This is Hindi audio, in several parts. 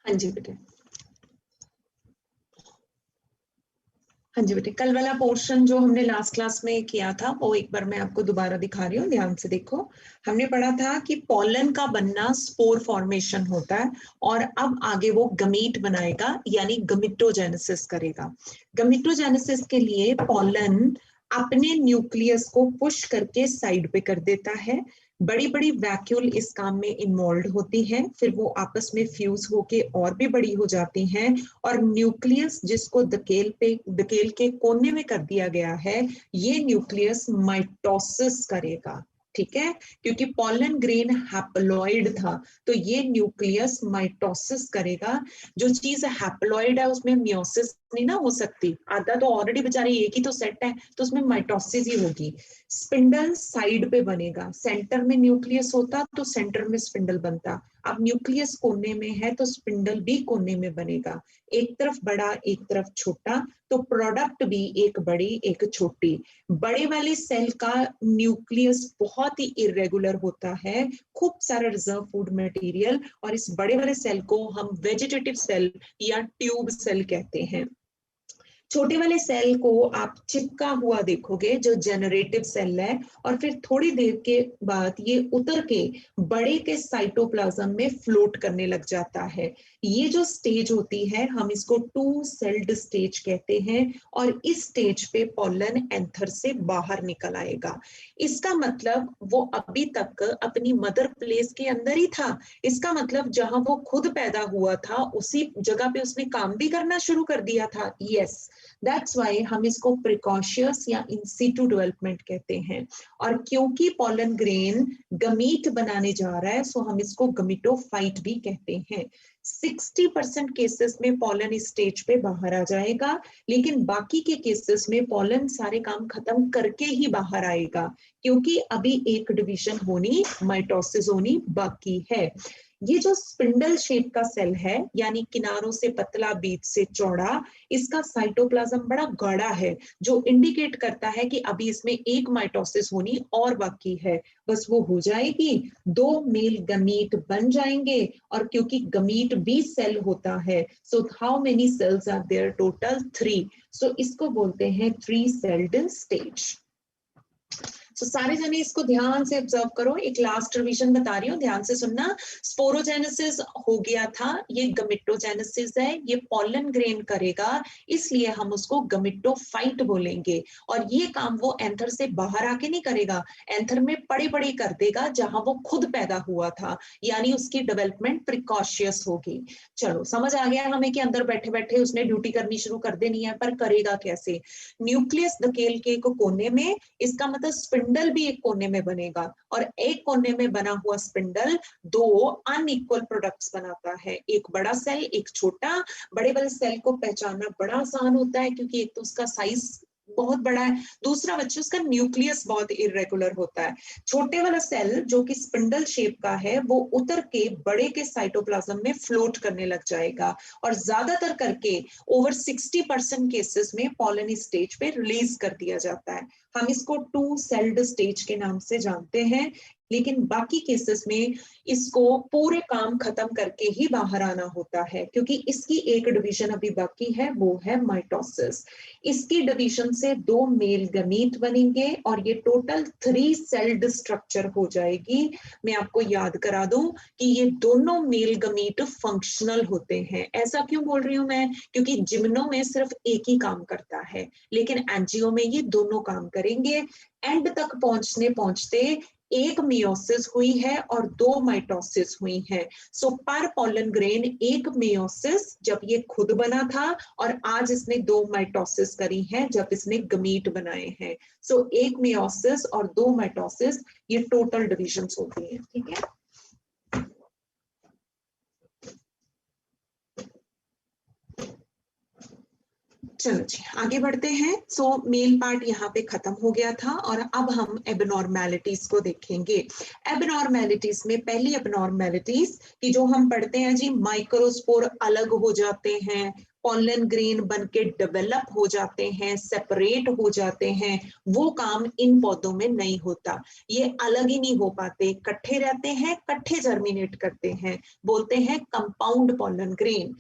हाँ जी बेटे, हाँ जी बेटे, कल वाला पोर्शन जो हमने लास्ट क्लास में किया था वो एक बार मैं आपको दोबारा दिखा रही हूँ, ध्यान से देखो। हमने पढ़ा था कि पॉलन का बनना स्पोर फॉर्मेशन होता है और अब आगे वो गमीट बनाएगा यानी गमिटोजेनेसिस करेगा। गमिटोजेनेसिस के लिए पॉलन अपने न्यूक्लियस को पुश करके साइड पे कर देता है। बड़ी बड़ी वैक्यूल इस काम में इन्वॉल्व होती हैं, फिर वो आपस में फ्यूज होके और भी बड़ी हो जाती हैं और न्यूक्लियस जिसको धकेल के कोने में कर दिया गया है, ये न्यूक्लियस माइटोसिस करेगा। ठीक है, क्योंकि पॉलन ग्रेन हैप्लॉइड था तो ये न्यूक्लियस माइटोसिस करेगा। जो चीज हैप्लॉइड है उसमें मियोसिस नहीं ना हो सकती, आधा तो ऑलरेडी बेचारे एक ही तो सेट है तो उसमें माइटोसिस ही होगी। स्पिंडल साइड पे बनेगा, सेंटर में न्यूक्लियस होता तो सेंटर में स्पिंडल बनता, अब न्यूक्लियस कोने में है तो स्पिंडल भी कोने में बनेगा, एक तरफ बड़ा एक तरफ छोटा, तो प्रोडक्ट भी एक बड़ी एक छोटी। बड़े वाले सेल का न्यूक्लियस बहुत ही इरेगुलर होता है, खूब सारा रिजर्व फूड मटेरियल, और इस बड़े वाले सेल को हम वेजिटेटिव सेल या ट्यूब सेल कहते हैं। छोटे वाले सेल को आप चिपका हुआ देखोगे जो जनरेटिव सेल है, और फिर थोड़ी देर के बाद ये उतर के बड़े के साइटोप्लाज्म में फ्लोट करने लग जाता है। ये जो स्टेज होती है हम इसको टू सेल्ड स्टेज कहते हैं, और इस स्टेज पे पॉलन एंथर से बाहर निकल आएगा। इसका मतलब वो अभी तक अपनी मदर प्लेस के अंदर ही था, इसका मतलब जहां वो खुद पैदा हुआ था उसी जगह पे उसने काम भी करना शुरू कर दिया था। यस, दैट्स वाई हम इसको प्रिकॉशियस या इन सिटू डेवलपमेंट कहते हैं। और क्योंकि पॉलन ग्रेन गमीट बनाने जा रहा है सो हम इसको गमीटोफाइट भी कहते हैं। 60% केसेस में पॉलन इस स्टेज पे बाहर आ जाएगा, लेकिन बाकी के केसेस में पॉलन सारे काम खत्म करके ही बाहर आएगा, क्योंकि अभी एक डिवीजन होनी, माइटोसिस होनी बाकी है। ये जो स्पिंडल शेप का सेल है यानी किनारों से पतला बीच से चौड़ा, इसका साइटोप्लाज्म बड़ा गाढ़ा है जो इंडिकेट करता है कि अभी इसमें एक माइटोसिस होनी और बाकी है। बस वो हो जाएगी, दो मेल गमीट बन जाएंगे, और क्योंकि गमीट भी सेल होता है so how many cells are there, total 3, so इसको बोलते हैं 3 सेल्ड स्टेज। तो सारे जने इसको ध्यान से ऑब्जर्व करो, एक लास्ट रिवीजन बता रही हूँ, ध्यान से सुनना। स्पोरोजेनेसिस हो गया था, ये गमिटोजेनेसिस है, ये पॉलन ग्रेन करेगा इसलिए हम उसको गमिटोफाइट बोलेंगे। और ये काम वो एंथर से बाहर आके नहीं करेगा, एंथर में पड़े पड़े कर देगा जहां वो खुद पैदा हुआ था, यानी उसकी डेवलपमेंट प्रिकॉशियस होगी। चलो समझ आ गया हमें कि अंदर बैठे बैठे उसने ड्यूटी करनी शुरू कर देनी है, पर करेगा कैसे? न्यूक्लियस धकेल के को कोने में, इसका मतलब स्पिंडल भी एक कोने में बनेगा, और एक कोने में बना हुआ स्पिंडल दो अनइक्वल प्रोडक्ट्स बनाता है, एक बड़ा सेल एक छोटा। बड़े वाले सेल को पहचानना बड़ा आसान होता है क्योंकि एक तो उसका साइज बहुत बड़ा है, दूसरा बच्चे उसका न्यूक्लियस बहुत इरेगुलर होता है। छोटे वाला सेल जो कि स्पिंडल शेप का है वो उतर के बड़े के साइटोप्लाज्म में फ्लोट करने लग जाएगा, और ज्यादातर करके ओवर 60% केसेस में पॉलन स्टेज पे रिलीज कर दिया जाता है। हम इसको टू सेल्ड स्टेज के नाम से जानते हैं, लेकिन बाकी केसेस में इसको पूरे काम खत्म करके ही बाहर आना होता है, क्योंकि इसकी एक डिवीजन अभी बाकी है, वो है माइटोसिस। इसकी डिवीजन से दो मेल गमीट बनेंगे और ये टोटल 3 सेल्ड स्ट्रक्चर हो जाएगी। मैं आपको याद करा दूं कि ये दोनों मेल गमीट फंक्शनल होते हैं। ऐसा क्यों बोल रही हूं मैं? क्योंकि जिम्नो में सिर्फ एक ही काम करता है, लेकिन एंजियो में ये दोनों काम करेंगे। एंड तक पहुंचने पहुंचते एक मियोसिस हुई है और दो माइटोसिस हुई है। सो पर पॉलन ग्रेन एक मियोसिस जब ये खुद बना था, और आज इसने दो माइटोसिस करी है जब इसने गमीट बनाए हैं। सो एक मियोसिस और दो माइटोसिस, ये टोटल डिविजन्स होती हैं। ठीक है, चलो जी आगे बढ़ते हैं। सो मेल पार्ट यहाँ पे खत्म हो गया था, और अब हम एबनॉर्मेलिटीज को देखेंगे। एबनॉर्मेलिटीज में पहली एबनॉर्मेलिटीज की जो हम पढ़ते हैं जी, माइक्रोस्पोर अलग हो जाते हैं, पॉलन ग्रेन बन के डेवलप हो जाते हैं, सेपरेट हो जाते हैं, वो काम इन पौधों में नहीं होता। ये अलग ही नहीं हो पाते, इकट्ठे रहते हैं, इकट्ठे जर्मिनेट करते हैं, बोलते हैं कंपाउंड पॉलन ग्रेन।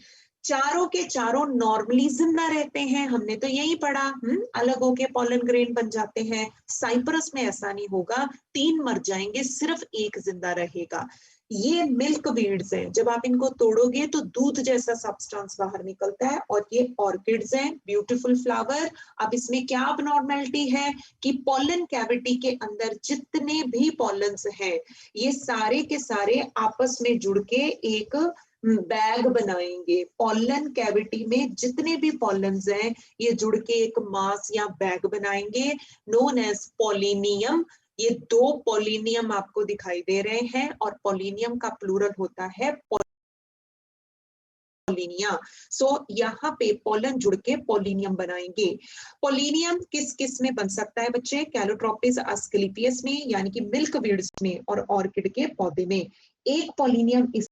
चारों के चारों नॉर्मली जिंदा रहते हैं, हमने तो यही पढ़ा। अलग होके पॉलन ग्रेन बन जाते हैं। साइप्रस में ऐसा नहीं होगा, 3 मर जाएंगे, सिर्फ एक जिंदा रहेगा। ये मिल्क वीड्स हैं, जब आप इनको तोड़ोगे तो दूध जैसा सब्सटेंस बाहर निकलता है, और ये ऑर्किड्स हैं, ब्यूटीफुल फ्लावर। अब इसमें क्या अबनॉर्मलिटी है कि पॉलन कैविटी के अंदर जितने भी पॉलन्स हैं, ये सारे के सारे आपस में जुड़ के एक बैग बनाएंगे। पॉलन कैविटी में जितने भी पॉलन्स हैं, ये जुड़ के एक मास या बैग बनाएंगे, नोन एज पॉलिनियम। ये 2 पॉलिनियम आपको दिखाई दे रहे हैं, और पॉलिनियम का प्लूरल होता है पॉलिनिया। सो यहाँ पे पॉलन जुड़ के पॉलिनियम बनाएंगे। पॉलिनियम किस किस में बन सकता है बच्चे? कैलोट्रोपिस आस्क्लेपियस में, यानी कि मिल्क वीड्स में, और ऑर्किड के पौधे में। एक पॉलिनियम इस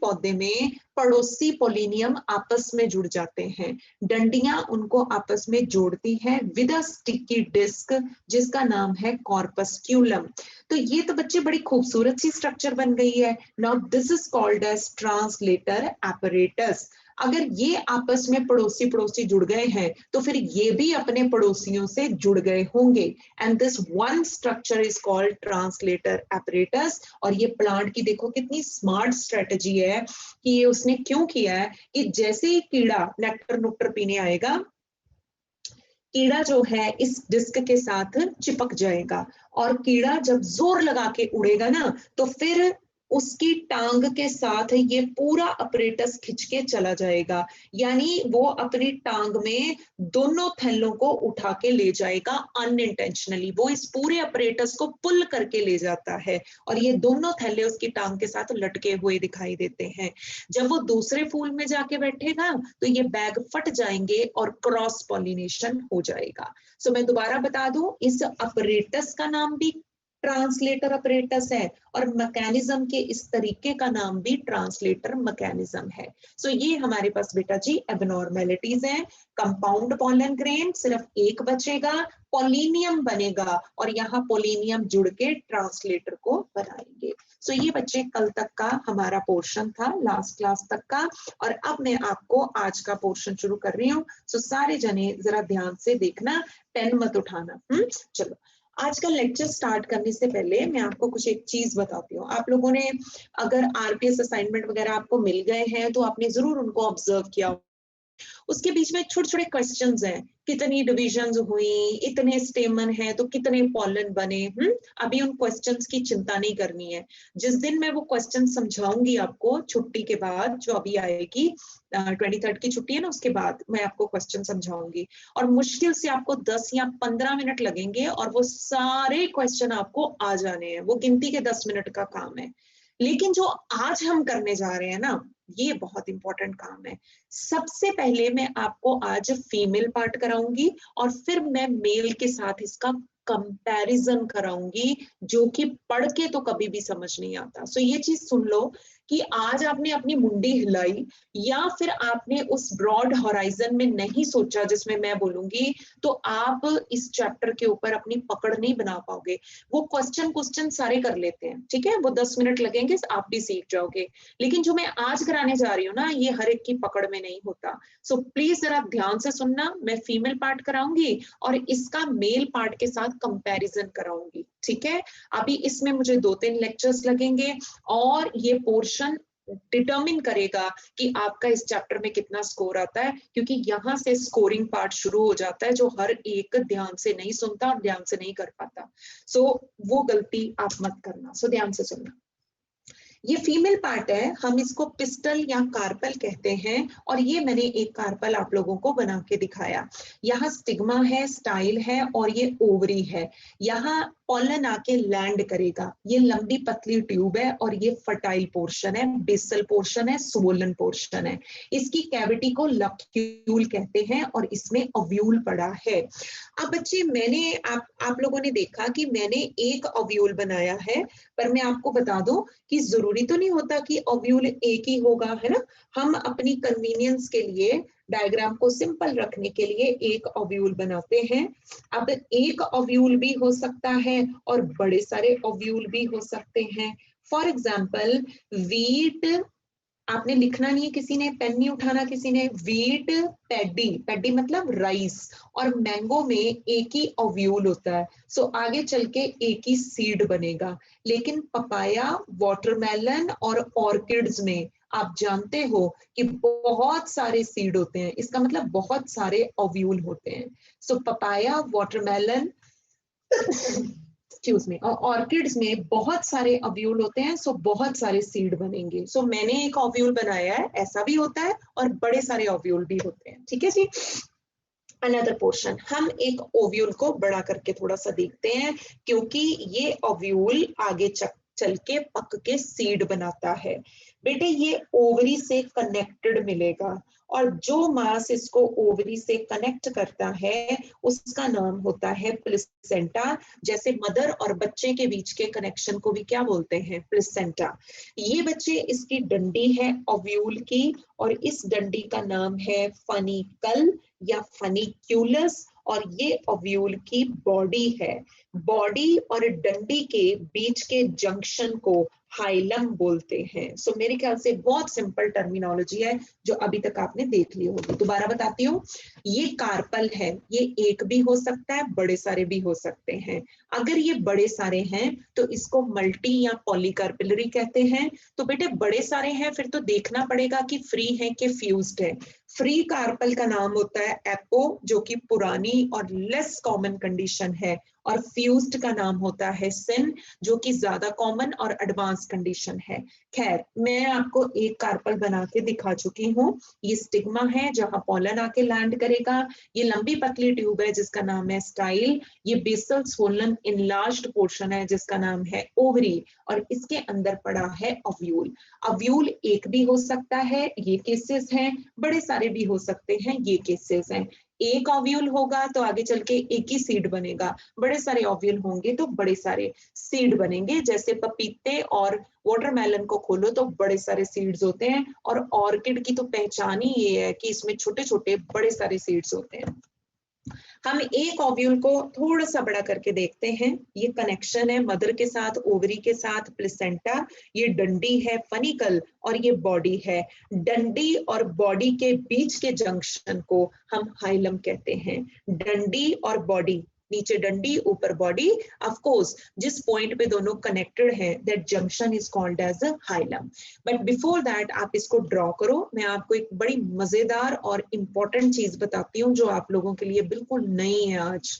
पौधे में पड़ोसी पॉलिनियम आपस में जुड़ जाते हैं, डंडियां उनको आपस में जोड़ती हैं विद अ स्टिकी डिस्क, जिसका नाम है कॉर्पस्क्यूलम। तो ये तो बच्चे बड़ी खूबसूरत सी स्ट्रक्चर बन गई है। Now this is called as translator apparatus। अगर ये आपस में पड़ोसी पड़ोसी जुड़ गए हैं, तो फिर ये भी अपने पड़ोसियों से जुड़ गए होंगे, and this one structure is called translator apparatus। और ये प्लांट की देखो कितनी स्मार्ट स्ट्रेटजी है कि ये उसने क्यों किया है कि जैसे ही कीड़ा नेक्टर नुक्टर पीने आएगा, कीड़ा जो है इस डिस्क के साथ चिपक जाएगा, और कीड़ा जब जोर लगा के उड़ेगा ना, तो फिर उसकी टांग के साथ ये पूरा अपरेटस खिंच के चला जाएगा, यानी वो अपनी टांग में दोनों थैलों को उठा के ले जाएगा अनइंटेंशनली। वो इस पूरे अपरेटस को पुल करके ले जाता है, और ये दोनों थैले उसकी टांग के साथ लटके हुए दिखाई देते हैं। जब वो दूसरे फूल में जाके बैठेगा, तो ये बैग फट जाएंगे और क्रॉस पॉलिनेशन हो जाएगा। सो मैं दोबारा बता दूं, इस अपरेटस का नाम भी ट्रांसलेटर अपरेटस है, और मैकेनिज्म के इस तरीके का नाम भी ट्रांसलेटर मैकेनिज्म है। सो ये हमारे पास बेटा जी एबनॉर्मेलिटीज हैं। कंपाउंड पॉलन ग्रेन सिर्फ एक बचेगा, पॉलिनियम बनेगा, और यहाँ पॉलिनियम जुड़ के ट्रांसलेटर को बनाएंगे। सो ये बच्चे कल तक का हमारा पोर्शन था, लास्ट क्लास तक का। और अब मैं आपको आज का पोर्शन शुरू कर रही हूँ। सो सारे जने जरा ध्यान से देखना, पेन मत उठाना। चलो, आज का लेक्चर स्टार्ट करने से पहले मैं आपको कुछ एक चीज बताती हूँ। आप लोगों ने अगर आरपीएस असाइनमेंट वगैरह आपको मिल गए हैं, तो आपने जरूर उनको ऑब्जर्व किया। उसके बीच में छोटे छोटे क्वेश्चंस हैं, कितनी डिविजन्स हुई, इतने स्टेमन है तो कितने पॉलन बने। अभी उन क्वेश्चंस की चिंता नहीं करनी है। जिस दिन मैं वो क्वेश्चन समझाऊंगी आपको छुट्टी के बाद, जो अभी आएगी 23rd की छुट्टी है ना, उसके बाद मैं आपको क्वेश्चन समझाऊंगी, और मुश्किल से आपको 10 या 15 मिनट लगेंगे, और वो सारे क्वेश्चन आपको आ जाने हैं। वो गिनती के 10 मिनट का काम है। लेकिन जो आज हम करने जा रहे हैं ना, ये बहुत इंपॉर्टेंट काम है। सबसे पहले मैं आपको आज फीमेल पार्ट कराऊंगी, और फिर मैं मेल के साथ इसका कंपैरिजन कराऊंगी, जो कि पढ़ के तो कभी भी समझ नहीं आता। सो ये चीज सुन लो कि आज आपने अपनी मुंडी हिलाई, या फिर आपने उस ब्रॉड हॉराइजन में नहीं सोचा जिसमें मैं बोलूंगी, तो आप इस चैप्टर के ऊपर अपनी पकड़ नहीं बना पाओगे। वो क्वेश्चन सारे कर लेते हैं, ठीक है, वो 10 मिनट लगेंगे, आप भी सीख जाओगे। लेकिन जो मैं आज कराने जा रही हूँ ना, ये हर एक की पकड़ में नहीं होता। सो प्लीज जरा ध्यान से सुनना। मैं फीमेल पार्ट कराऊंगी, और इसका मेल पार्ट के साथ कंपैरिजन कराऊंगी, ठीक है। अभी इसमें मुझे 2-3 लेक्चर्स लगेंगे, और ये पोर्शन डिटरमिन करेगा कि आपका इस चैप्टर में कितना स्कोर आता है, क्योंकि यहाँ से स्कोरिंग पार्ट शुरू हो जाता है, जो हर एक ध्यान से नहीं सुनता और ध्यान से नहीं कर पाता। सो वो गलती आप मत करना। सो ध्यान से सुनना। ये फीमेल पार्ट है, हम इसको पिस्टल या कार्पल कहते हैं, और ये मैंने एक कार्पल आप लोगों को बना के दिखाया। यहाँ स्टिग्मा है, स्टाइल है, और ये ओवरी है। यहाँ पॉलन आके लैंड करेगा। ये लंबी पतली ट्यूब है और ये फर्टाइल पोर्शन है, बेसल पोर्शन है, स्वोलन पोर्शन है। इसकी कैविटी को लक्यूल कहते हैं और इसमें ओव्यूल पड़ा है। अब बच्चे मैंने आप लोगों ने देखा कि मैंने एक ओव्यूल बनाया है, पर मैं आपको बता दूं कि जरूरी तो नहीं होता कि ओव्यूल एक ही होगा, है ना। हम अपनी कन्वीनियंस के लिए डायग्राम को सिंपल रखने के लिए एक ओव्यूल बनाते हैं। अब एक ओव्यूल भी हो सकता है और बड़े सारे ओव्यूल भी हो सकते हैं। फॉर एग्जाम्पल वीट, आपने लिखना नहीं है, किसी ने पेन नहीं उठाना, किसी ने वीट पैडी, पैडी मतलब राइस, और मैंगो में एक ही ओव्यूल होता है, सो आगे चल के एक ही सीड बनेगा। लेकिन पपाया, वाटरमेलन और ऑर्किड्स में आप जानते हो कि बहुत सारे सीड होते हैं, इसका मतलब बहुत सारे ओव्यूल होते हैं। सो पपाया, वाटरमेलन एक्सक्यूज में, और ऑर्किड्स में बहुत सारे ओव्यूल होते हैं, सो बहुत सारे सीड बनेंगे। सो मैंने एक ओव्यूल बनाया है, ऐसा भी होता है और बड़े सारे ओव्यूल भी होते हैं, ठीक है जी। अनदर पोर्शन, हम एक ओव्यूल को बड़ा करके थोड़ा सा देखते हैं, क्योंकि ये ओव्यूल आगे चल के पक के सीड बनाता है। बेटे ये ओवरी से कनेक्टेड मिलेगा, और जो मास इसको ओवरी से कनेक्ट करता है उसका नाम होता है प्लेसेंटा। जैसे मदर और बच्चे के बीच के कनेक्शन को भी क्या बोलते हैं, प्लेसेंटा। ये बच्चे इसकी डंडी है ओव्यूल की, और इस डंडी का नाम है फनिकल या फनिक्यूलस, और ये ओव्यूल की बॉडी है। बॉडी और डंडी के बीच के जंक्शन को हाइलम बोलते हैं। सो मेरे ख्याल से बहुत सिंपल टर्मिनोलॉजी है जो अभी तक आपने देख ली होगी। दोबारा बताती हूँ, ये कार्पल है, ये एक भी हो सकता है, बड़े सारे भी हो सकते हैं। अगर ये बड़े सारे हैं तो इसको मल्टी या पॉलीकार्पिलरी कहते हैं। तो बेटे बड़े सारे हैं, फिर तो देखना पड़ेगा कि फ्री है कि फ्यूज्ड है। फ्री कार्पल का नाम होता है एपो, जो कि पुरानी और लेस कॉमन कंडीशन है, और फ्यूज्ड का नाम होता है सिन, जो कि ज्यादा कॉमन और एडवांस कंडीशन है। खैर, मैं आपको एक कार्पल बना के दिखा चुकी हूँ। ये स्टिग्मा है जहां पॉलन आके लैंड करेगा। ये लंबी पतली ट्यूब है जिसका नाम है स्टाइल। ये बेसल स्वोलन इनलार्ज्ड पोर्शन है जिसका नाम है ओवरी, और इसके अंदर पड़ा है ओव्यूल। ओव्यूल एक भी हो सकता है, ये केसेस हैं, बड़े सारे भी हो सकते हैं, ये केसेस हैं। एक ओव्यूल होगा तो आगे चल के एक ही सीड बनेगा, बड़े सारे ओव्यूल होंगे तो बड़े सारे सीड बनेंगे। जैसे पपीते और वाटरमेलन को खोलो तो बड़े सारे सीड्स होते हैं, और ऑर्किड की तो पहचान ही ये है कि इसमें छोटे छोटे बड़े सारे सीड्स होते हैं। हम एक ओव्यूल को थोड़ा सा बड़ा करके देखते हैं। ये कनेक्शन है मदर के साथ, ओवरी के साथ, प्लेसेंटा, ये डंडी है फनिकल, और ये बॉडी है। डंडी और बॉडी के बीच के जंक्शन को हम हाइलम कहते हैं। डंडी और बॉडी, नीचे डंडी ऊपर बॉडी, ऑफ कोर्स जिस पॉइंट पे दोनों कनेक्टेड हैं, that junction is called as a hilum. But before that आप इसको ड्रॉ करो। मैं आपको एक बड़ी मजेदार और इंपॉर्टेंट चीज बताती हूँ जो आप लोगों के लिए बिल्कुल नई है आज।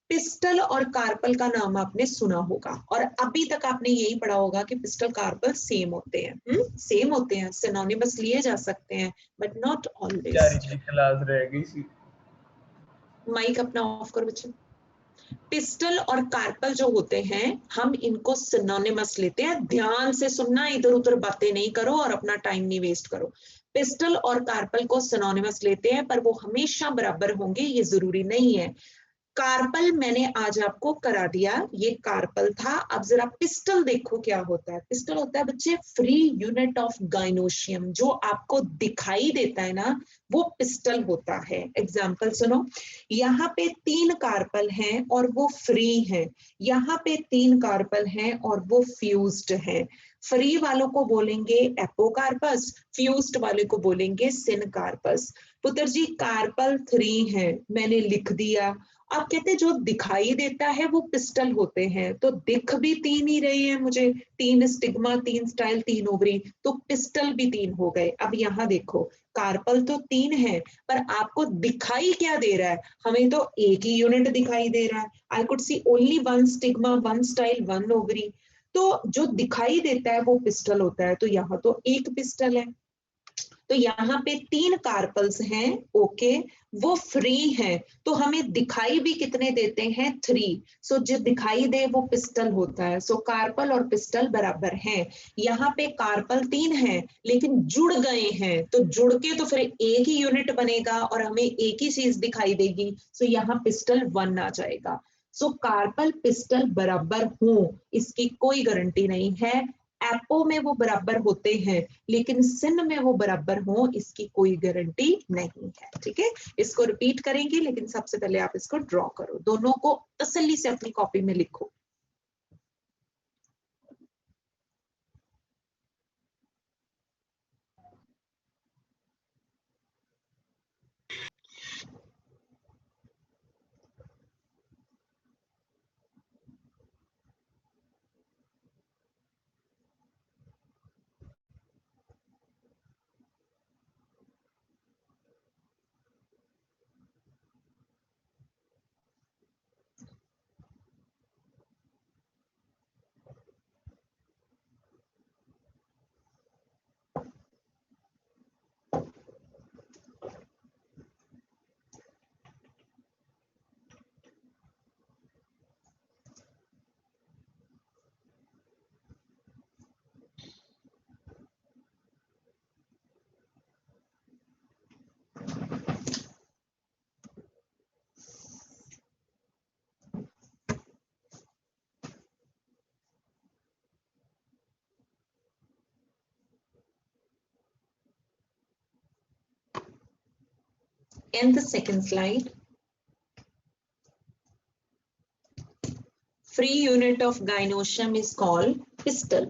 पिस्टल और कार्पल का नाम आपने सुना होगा, और अभी तक आपने यही पढ़ा होगा कि पिस्टल कार्पल सेम होते हैं। सेम होते हैं, सिनोनिमस लिए जा सकते हैं, बट नॉट ऑलवेज। क्लास रह गई। माइक अपना ऑफ करो बच्चे। पिस्टल और कार्पल जो होते हैं, हम इनको सिनोनिमस लेते हैं। ध्यान से सुनना, इधर उधर बातें नहीं करो और अपना टाइम नहीं वेस्ट करो। पिस्टल और कार्पल को सिनोनिमस लेते हैं, पर वो हमेशा बराबर होंगे ये जरूरी नहीं है। कार्पल मैंने आज आपको करा दिया, ये कार्पल था। अब जरा पिस्टल देखो क्या होता है। पिस्टल होता है बच्चे फ्री यूनिट ऑफ गाइनोशियम, जो आपको दिखाई देता है ना, वो पिस्टल होता है। एग्जाम्पल सुनो, यहाँ पे 3 कार्पल हैं और वो फ्री हैं, यहाँ पे 3 कार्पल हैं और वो फ्यूज्ड हैं। फ्री वालों को बोलेंगे एपोकार्पस, फ्यूज्ड वाले को बोलेंगे सिनकार्पस। पुत्र जी कार्पल 3 हैं, मैंने लिख दिया। आप कहते जो दिखाई देता है वो पिस्टल होते हैं, तो दिख भी 3 ही रहे हैं मुझे, 3 स्टिग्मा, 3 स्टाइल, 3 ओवरी, तो पिस्टल भी 3 हो गए। अब यहाँ देखो, कार्पल तो 3 है, पर आपको दिखाई क्या दे रहा है? हमें तो एक ही यूनिट दिखाई दे रहा है। I could see only 1 stigma, 1 style, 1 ovary. तो जो दिखाई देता है वो पिस्टल होता है, तो यहाँ तो एक पिस्टल है। तो यहाँ पे 3 कार्पल्स हैं, ओके, वो फ्री हैं, तो हमें दिखाई भी कितने देते हैं, 3। सो जो दिखाई दे वो पिस्टल होता है। सो कार्पल और पिस्टल बराबर हैं। यहाँ पे कार्पल 3 हैं लेकिन जुड़ गए हैं, तो जुड़ के तो फिर एक ही यूनिट बनेगा और हमें एक ही चीज दिखाई देगी। सो यहाँ पिस्टल 1 आ जाएगा। सो कार्पल पिस्टल बराबर हो इसकी कोई गारंटी नहीं है। एपो में वो बराबर होते हैं लेकिन सिन में वो बराबर हो इसकी कोई गारंटी नहीं है। ठीक है, इसको रिपीट करेंगे लेकिन सबसे पहले आप इसको ड्रॉ करो, दोनों को तसल्ली से अपनी कॉपी में लिखो। And the second slide. Free unit of gynoecium is called pistil.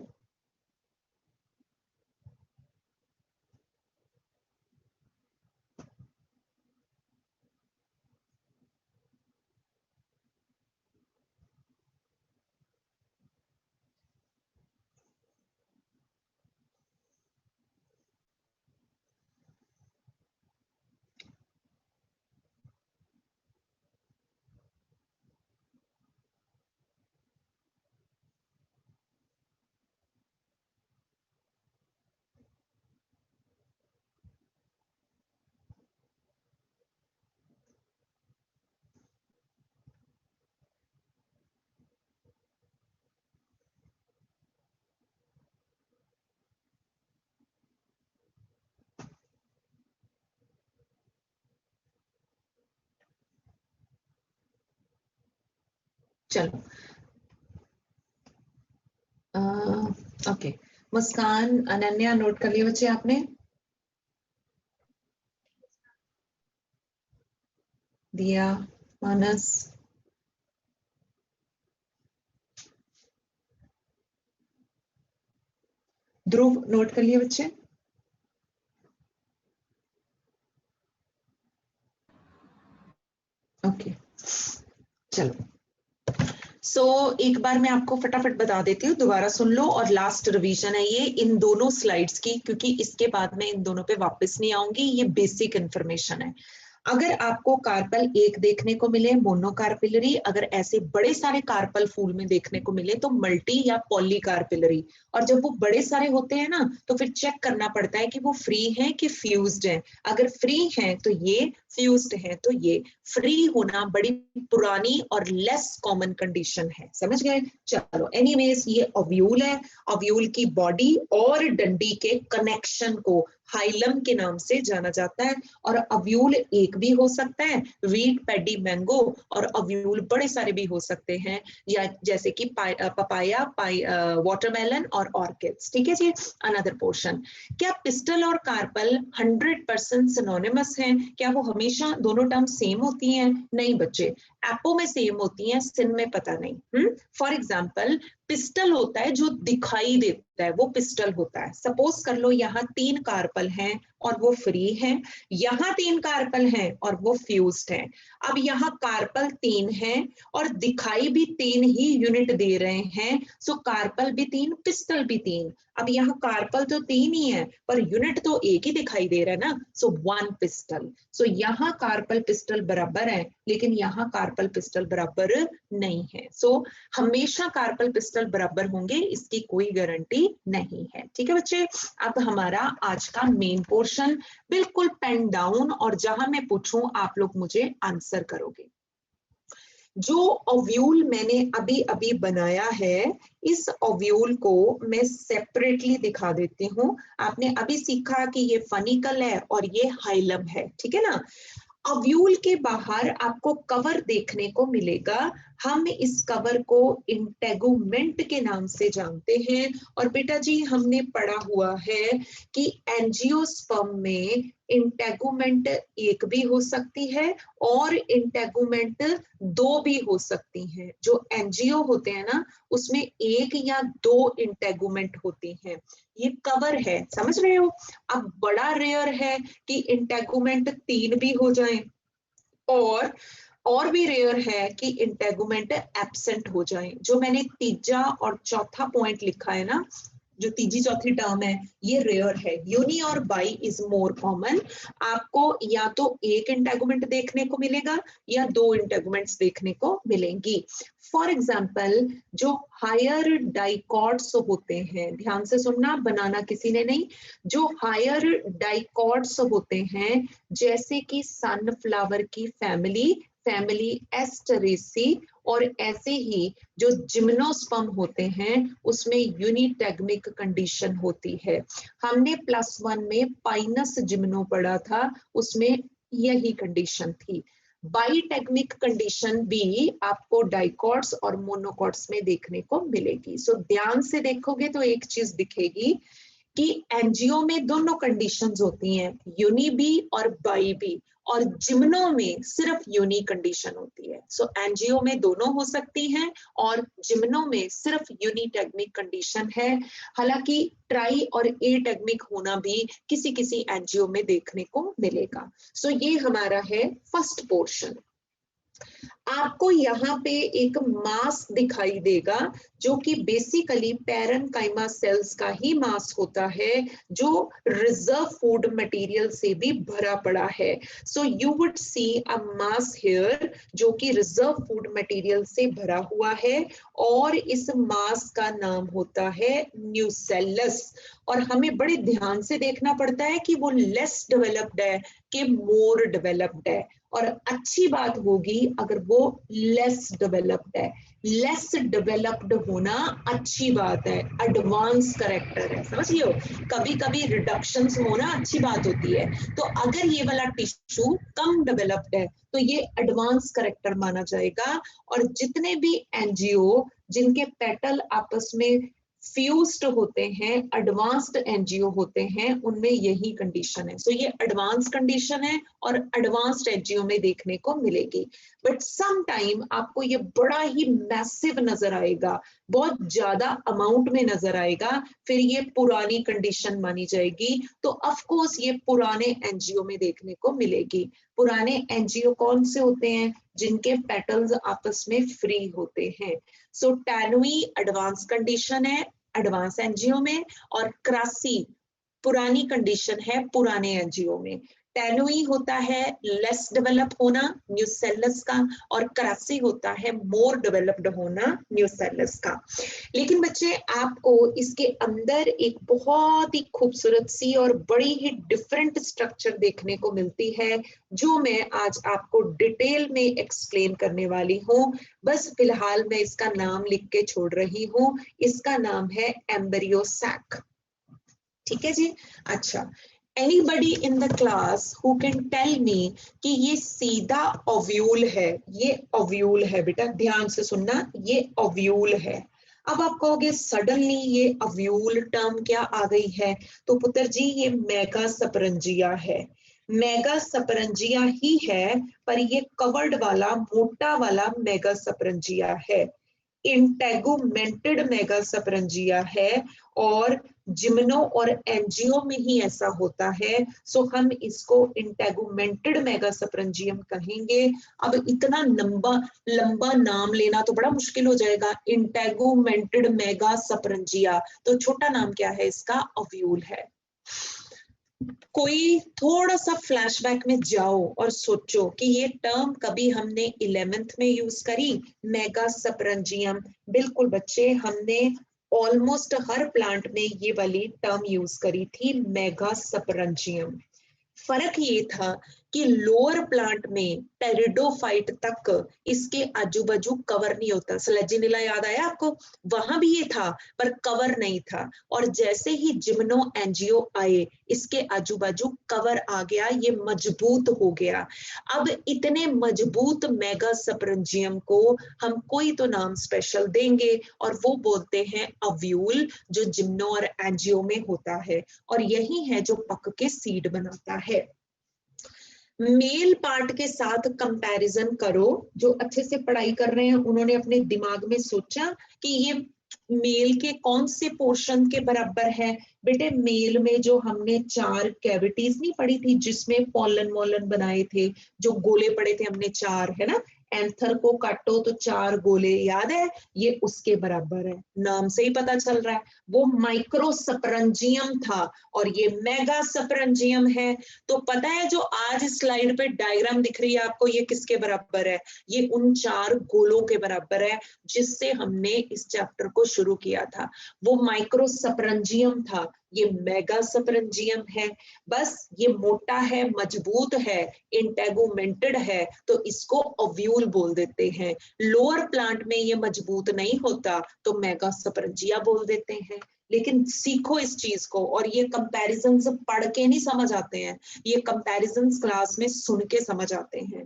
चलो, ओके, मुस्कान, अनन्या नोट कर लिया बच्चे आपने? दिया, मानस, ध्रुव नोट कर लिए बच्चे? ओके, चलो। एक बार मैं आपको फटाफट बता देती हूँ, दोबारा सुन लो, और लास्ट रिवीजन है ये इन दोनों स्लाइड्स की, क्योंकि इसके बाद मैं इन दोनों पे वापस नहीं आऊंगी। ये बेसिक इंफॉर्मेशन है। अगर आपको कार्पल 1 देखने को मिले, मोनोकार्पिलरी, अगर ऐसे बड़े सारे कार्पल फूल में देखने को मिले तो मल्टी या पॉलीकार्पिलरी। और जब वो बड़े सारे होते हैं ना, तो फिर चेक करना पड़ता है कि वो फ्री हैं कि फ्यूज्ड हैं। अगर फ्री हैं तो ये, फ्यूज्ड हैं तो ये। फ्री होना बड़ी पुरानी और लेस कॉमन कंडीशन है, समझ गए? चलो, एनीवेज ये ओव्यूल है। ओव्यूल की बॉडी और डंडी के कनेक्शन को हाइलम के नाम से जाना जाता है। और ओव्यूल एक भी हो सकता है, वीट, पैडी, मैंगो, और ओव्यूल बड़े सारे भी हो सकते हैं, या जैसे कि पपाया, वाटरमेलन और ऑर्किड्स। ठीक है जी। अनदर पोर्शन, क्या पिस्टल और कार्पल 100% सिनोनिमस हैं? क्या वो हमेशा दोनों टर्म सेम होती हैं? नहीं बच्चे, एपो में सेम होती हैं, सिन में पता नहीं। फॉर एग्जाम्पल, पिस्टल होता है जो दिखाई देता है, वो पिस्टल होता है। सपोज कर लो यहाँ 3 कार्पल हैं, और वो फ्री हैं, यहाँ 3 कार्पल हैं और वो फ्यूज्ड हैं। अब यहाँ कार्पल 3 हैं और दिखाई भी 3 ही यूनिट दे रहे हैं, सो कार्पल भी 3, पिस्टल भी 3। अब यहाँ कार्पल तो 3 ही है पर यूनिट तो एक ही दिखाई दे रहा है ना, सो 1 पिस्टल। सो यहाँ कार्पल पिस्टल बराबर है, लेकिन यहाँ कार्पल पिस्टल बराबर नहीं है। सो हमेशा कार्पल पिस्टल बराबर होंगे, इसकी कोई गारंटी नहीं है। ठीक है बच्चे, अब हमारा आज का मेन पोर्शन बिल्कुल पेन डाउन, और जहां मैं पूछूं आप लोग मुझे आंसर करोगे। जो ओव्यूल मैंने अभी अभी बनाया है, इस ओव्यूल को मैं सेपरेटली दिखा देती हूँ। आपने अभी सीखा कि ये फनिकल है और ये हाइलम है, ठीक है ना। ओव्यूल के बाहर आपको कवर देखने को मिलेगा, हम इस कवर को इंटेगुमेंट के नाम से जानते हैं। और बेटा जी हमने पढ़ा हुआ है कि एंजियोस्पर्म में इंटेगुमेंट एक भी हो सकती है और इंटेगुमेंट 2 भी हो सकती हैं। जो एंजियो होते हैं ना, उसमें 1 या 2 इंटेगुमेंट होती हैं। ये कवर है, समझ रहे हो। अब बड़ा रेयर है कि इंटेगुमेंट 3 भी हो जाए, और भी रेयर है कि इंटेगुमेंट एब्सेंट हो जाए। जो मैंने तीसरा और चौथा पॉइंट लिखा है ना, जो तीसरी चौथी टर्म है, ये रेयर है। यूनी और बाई इज मोर कॉमन। आपको या तो एक इंटेगुमेंट देखने को मिलेगा या 2 इंटेगुमेंट्स देखने को मिलेंगी। फॉर एग्जाम्पल जो हायर डाइकॉट्स होते हैं, ध्यान से सुनना, बनाना किसी ने नहीं, जो हायर डाइकॉट्स होते हैं, जैसे कि सनफ्लावर की फैमिली एस्टरेसी, और ऐसे ही जो जिम्नोस्पर्म होते हैं उसमें यूनिटेगमिक कंडीशन होती है। हमने +1 में पाइनस जिम्नो पढ़ा था, उसमें यही कंडीशन थी। बाईटेगमिक कंडीशन भी आपको डाइकॉट्स और मोनोकॉट्स में देखने को मिलेगी। सो ध्यान से देखोगे तो एक चीज दिखेगी कि एंजियो में दोनों कंडीशंस होती हैं, यूनी भी और बाई भी, और जिम्नो में सिर्फ यूनी कंडीशन होती है। सो एंजियो में दोनों हो सकती हैं और जिम्नो में सिर्फ यूनिटेगमिक कंडीशन है। हालांकि ट्राई और एटेगमिक होना भी किसी किसी एंजियो में देखने को मिलेगा। सो ये हमारा है फर्स्ट पोर्शन। आपको यहाँ पे एक मास दिखाई देगा जो कि बेसिकली पैरेन्काइमा सेल्स का ही मास होता है, जो रिजर्व फूड मटेरियल से भी भरा पड़ा है। So you would see a mass here जो कि रिजर्व फूड मटेरियल से भरा हुआ है, और इस मास का नाम होता है न्यूसेलस। और हमें बड़े ध्यान से देखना पड़ता है कि वो लेस डेवलप्ड है कि मोर डेवलप्ड है, और अच्छी बात होगी अगर वो लेस डेवलप्ड है। लेस डेवलप्ड होना अच्छी बात है, एडवांस कैरेक्टर है, समझिए। कभी कभी रिडक्शंस होना अच्छी बात होती है। तो अगर ये वाला टिश्यू कम डेवलप्ड है तो ये एडवांस कैरेक्टर माना जाएगा। और जितने भी एंजियो जिनके पेटल आपस में फ्यूज्ड होते हैं, एडवांस्ड एंजियो होते हैं, उनमें यही कंडीशन है। सो ये एडवांस कंडीशन है और एडवांस्ड एंजियो में देखने को मिलेगी। बट सम टाइम आपको ये बड़ा ही मैसिव नजर आएगा, बहुत ज्यादा अमाउंट में नजर आएगा, फिर ये पुरानी कंडीशन मानी जाएगी। तो ऑफ कोर्स ये पुराने एंजियो में देखने को मिलेगी। पुराने एंजियो कौन से होते हैं? जिनके पेटल्स आपस में फ्री होते हैं। सो टैनुई एडवांस कंडीशन है एडवांस एंजियो में, और क्रासी पुरानी कंडीशन है पुराने एंजियो में। टैनुई होता है लेस डेवलप होना न्यूसेलस का, और क्रासी होता है मोर डेवलप्ड होना न्यूसेलस का। लेकिन बच्चे आपको इसके अंदर एक बहुत ही खूबसूरत सी और बड़ी ही डिफरेंट स्ट्रक्चर देखने को मिलती है, जो मैं आज आपको डिटेल में एक्सप्लेन करने वाली हूँ। बस फिलहाल मैं इसका नाम लिख के छोड़ रही हूँ, इसका नाम है एम्ब्रियो सैक। ठीक है जी। अच्छा, anybody in the class who can tell me कि ये सीधा ओव्यूल है? ये ओव्यूल है बेटा, ध्यान से सुनना, ये ओव्यूल है। अब आप कहोगे सडनली ये ओव्यूल टर्म क्या आ गई है? तो पुत्र जी ये मेगास्पोरेंजिया है। मेगास्पोरेंजिया ही है, पर ये कवर्ड वाला मोटा वाला मेगास्पोरेंजिया है। इंटेगुमेंटेड मेगासपरंजिया है और जिम्नो और एंजियो में ही ऐसा होता है, सो हम इसको इंटेगुमेंटेड मेगासपरंजियम कहेंगे। अब इतना लंबा लंबा नाम लेना तो बड़ा मुश्किल हो जाएगा, इंटेगुमेंटेड मेगासपरंजिया, तो छोटा नाम क्या है इसका, ओव्यूल है। कोई थोड़ा सा फ्लैशबैक में जाओ और सोचो कि ये टर्म कभी हमने 11th में यूज करी, मेगासपरंजियम। बिल्कुल बच्चे, हमने ऑलमोस्ट हर प्लांट में ये वाली टर्म यूज करी थी, मेगासपरंजियम। फर्क ये था कि लोअर प्लांट में टेरिडोफाइट तक इसके आजू बाजू कवर नहीं होता। स्लेजिनिला याद आया आपको, वहां भी ये था पर कवर नहीं था, और जैसे ही जिम्नो एंजियो आए इसके आजू बाजू कवर आ गया, ये मजबूत हो गया। अब इतने मजबूत मेगासपरंजियम को हम कोई तो नाम स्पेशल देंगे और वो बोलते हैं ओव्यूल, जो जिम्नो और एंजियो में होता है, और यही है जो पक के सीड बनाता है। मेल पार्ट के साथ कंपैरिजन करो, जो अच्छे से पढ़ाई कर रहे हैं उन्होंने अपने दिमाग में सोचा कि ये मेल के कौन से पोर्शन के बराबर है। बेटे मेल में जो हमने 4 कैविटीज नहीं पढ़ी थी जिसमें पॉलन मॉलन बनाए थे, जो गोले पड़े थे हमने 4, है ना, एंथर को काटो तो 4 गोले, याद है, ये उसके बराबर है। नाम से ही पता चल रहा है, वो माइक्रोसपरंजियम था और ये मेगासपरंजियम है। तो पता है जो आज स्लाइड पे डायग्राम दिख रही है आपको, ये किसके बराबर है, ये उन 4 गोलों के बराबर है जिससे हमने इस चैप्टर को शुरू किया था। वो माइक्रोसपरंजियम था, ये मेगासपरंजियम है। बस ये मोटा है, मजबूत है, इंटेगुमेंटेड है, तो इसको ओव्यूल बोल देते हैं। लोअर प्लांट में ये मजबूत नहीं होता तो मेगासपरंजिया बोल देते हैं। लेकिन सीखो इस चीज को, और ये कंपैरिजन पढ़ के नहीं समझ आते हैं, ये कंपैरिजन क्लास में सुन के समझ आते हैं।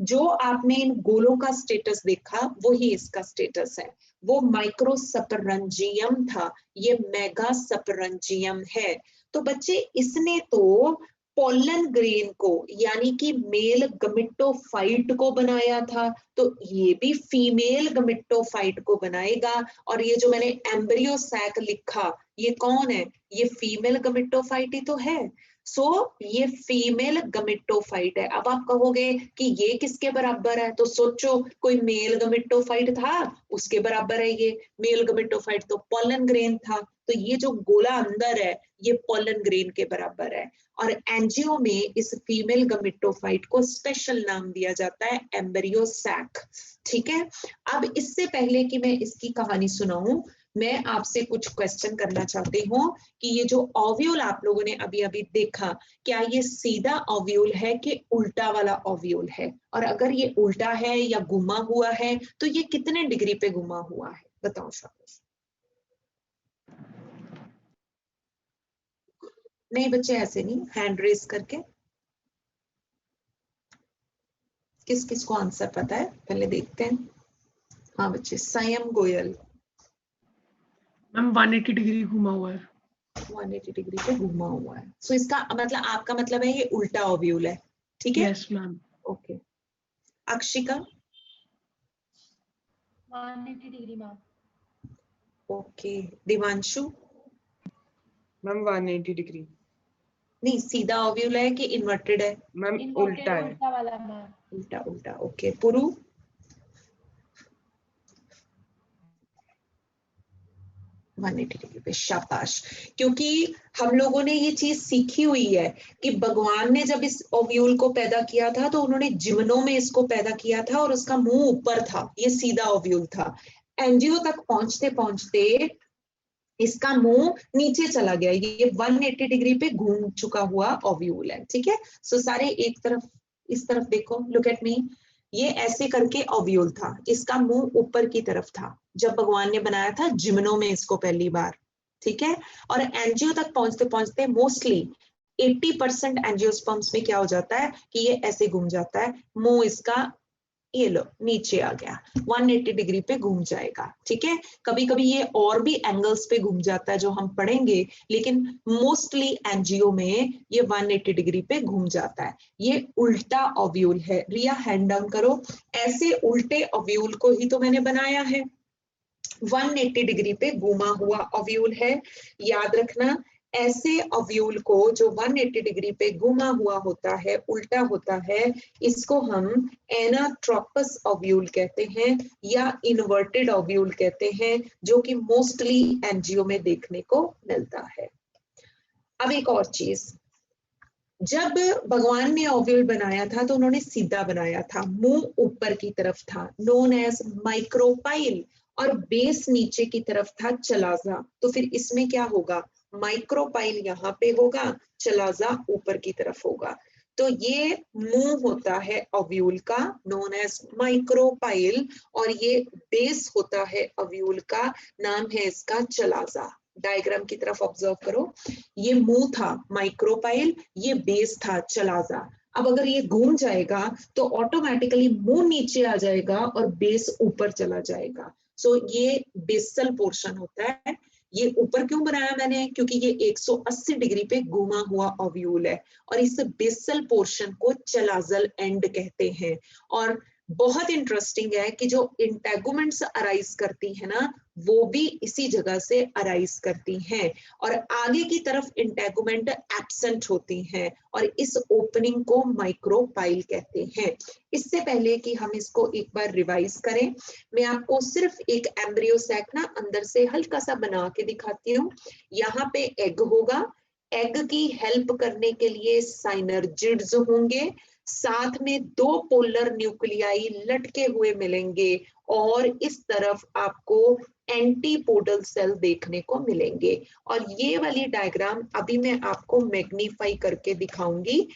जो आपने इन गोलों का स्टेटस देखा वही इसका स्टेटस है, वो माइक्रोसपरंजियम था, ये मेगासपरंजियम है। तो बच्चे इसने तो पोलन ग्रेन को यानी कि मेल गमिटोफाइट को बनाया था, तो ये भी फीमेल गमिटोफाइट को बनाएगा। और ये जो मैंने एम्ब्रियो सैक लिखा, ये कौन है, ये फीमेल गमिटोफाइट ही तो है। सो ये फीमेल गमिटोफाइट है। अब आप कहोगे कि ये किसके बराबर है, तो सोचो कोई मेल गमिटोफाइट था उसके बराबर है ये। मेल गमिटोफाइट तो पोलन ग्रेन था, तो ये जो गोला अंदर है ये पोलन ग्रेन के बराबर है। और एंजियो में इस फीमेल गमिटोफाइट को स्पेशल नाम दिया जाता है एम्ब्रियो सैक। ठीक है, अब इससे पहले कि मैं इसकी कहानी सुनाऊं, मैं आपसे कुछ क्वेश्चन करना चाहती हूँ कि ये जो ओव्यूल आप लोगों ने अभी अभी देखा, क्या ये सीधा ओव्यूल है कि उल्टा वाला ओव्यूल है, और अगर ये उल्टा है या घुमा हुआ है तो ये कितने डिग्री पे घुमा हुआ है, बताओ शाबाश। नहीं बच्चे ऐसे नहीं, हैंड रेस करके। किस किस को आंसर पता है पहले देखते हैं। हाँ बच्चे, संयम गोयल। मैम 180 डिग्री घुमा हुआ है। 180 डिग्री पे घुमा हुआ है, सो इसका मतलब, आपका मतलब है ये उल्टा ओव्यूल है, ठीक है। Yes ma'am. Okay, Akshika. 180 degree ma'am. Okay, Divanshu. Ma'am 180 degree. नहीं, सीधा ओव्यूल है कि इन्वर्टेड है, मैम उल्टा है। उल्टा वाला मैम। उल्टा उल्टा। ओके, पुरु। 180 डिग्री पे, शाबाश। क्योंकि हम लोगों ने ये चीज सीखी हुई है कि भगवान ने जब इस ओव्यूल को पैदा किया था तो उन्होंने जिम्नो में इसको पैदा किया था और उसका मुंह ऊपर था, ये सीधा ओव्यूल था। एंजियो तक पहुंचते पहुंचते इसका मुंह नीचे चला गया, ये 180 डिग्री पे घूम चुका हुआ ओव्यूल है, ठीक है। सो सारे एक तरफ, इस तरफ देखो, लुक एट मी, ये ऐसे करके ओव्यूल था, इसका मुंह ऊपर की तरफ था जब भगवान ने बनाया था जिम्नो में इसको पहली बार, ठीक है। और एंजियो तक पहुंचते पहुंचते मोस्टली 80% एंजियोस्पर्म्स में क्या हो जाता है कि ये ऐसे घूम जाता है, मुंह इसका ये लो नीचे आ गया, 180 डिग्री पे घूम जाएगा, ठीक है। कभी कभी ये और भी एंगल्स पे घूम जाता है जो हम पढ़ेंगे, लेकिन मोस्टली एंजियो में ये 180 डिग्री पे घूम जाता है। ये उल्टा ओव्यूल है। रिया हैंड डाउन करो, ऐसे उल्टे ओव्यूल को ही तो मैंने बनाया है, 180 डिग्री पे घूमा हुआ ओव्यूल है। याद रखना, ऐसे ओव्यूल को जो 180 डिग्री पे घुमा हुआ होता है, उल्टा होता है, इसको हम एनाट्रोपस ओव्यूल कहते हैं या इन्वर्टेड ओव्यूल कहते हैं, जो कि मोस्टली एंजियो में देखने को मिलता है। अब एक और चीज, जब भगवान ने ओव्यूल बनाया था तो उन्होंने सीधा बनाया था, मुंह ऊपर की तरफ था, नोन एज माइक्रोपाइल, और बेस नीचे की तरफ था, चलाजा। तो फिर इसमें क्या होगा, माइक्रोपाइल यहाँ पे होगा, चलाजा ऊपर की तरफ होगा। तो ये मुंह होता है ओव्यूल का, नोन एज माइक्रोपाइल, और ये बेस होता है ओव्यूल का, नाम है इसका चलाजा। डायग्राम की तरफ ऑब्जर्व करो, ये मुंह था माइक्रोपाइल, ये बेस था चलाजा। अब अगर ये घूम जाएगा तो ऑटोमेटिकली मुंह नीचे आ जाएगा और बेस ऊपर चला जाएगा। सो ये बेसल पोर्शन होता है। ये ऊपर क्यों बनाया मैंने, क्योंकि ये 180 डिग्री पे घुमा हुआ ओव्यूल है, और इस बेसल पोर्शन को चलाजल एंड कहते हैं। और बहुत इंटरेस्टिंग है कि जो इंटेगुमेंट्स अराइज करती है ना, वो भी इसी जगह से अराइज करती हैं, और आगे की तरफ इंटेगुमेंट एब्सेंट होती हैं, और इस ओपनिंग को माइक्रोपाइल कहते हैं। इससे पहले कि हम इसको एक बार रिवाइज करें, मैं आपको सिर्फ एक एम्ब्रियो सैक ना अंदर से हल्का सा बना के दिखाती हूँ। यहाँ पे एग होगा, एग की हेल्प करने के लिए साइनर्जिड्स होंगे, साथ में 2 पोलर न्यूक्लियाई लटके हुए मिलेंगे, और इस तरफ आपको एंटीपोडल सेल देखने को मिलेंगे। और ये वाली डायग्राम अभी मैं आपको मैग्नीफाई करके दिखाऊंगी।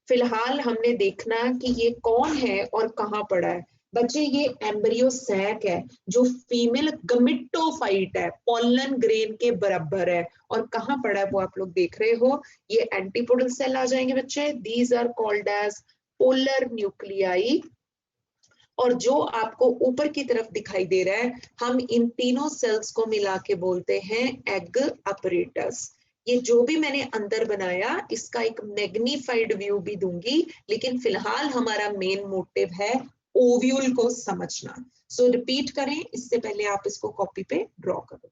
फिलहाल हमने देखना कि ये कौन है और कहाँ पड़ा है। बच्चे, ये एम्ब्रियो सैक है जो फीमेल गमिटोफाइट है, पोलन ग्रेन के बराबर है, और कहाँ पड़ा है वो आप लोग देख रहे हो, ये एंटीपोडल सेल आ जाएंगे बच्चे। These are called as polar nuclei. और जो आपको ऊपर की तरफ दिखाई दे रहा है, हम इन तीनों सेल्स को मिला के बोलते हैं एग अपरेटस। ये जो भी मैंने अंदर बनाया, इसका एक मैग्नीफाइड व्यू भी दूंगी, लेकिन फिलहाल हमारा मेन मोटिव है ओव्यूल को समझना। सो रिपीट करें, इससे पहले आप इसको कॉपी पे ड्रॉ करो।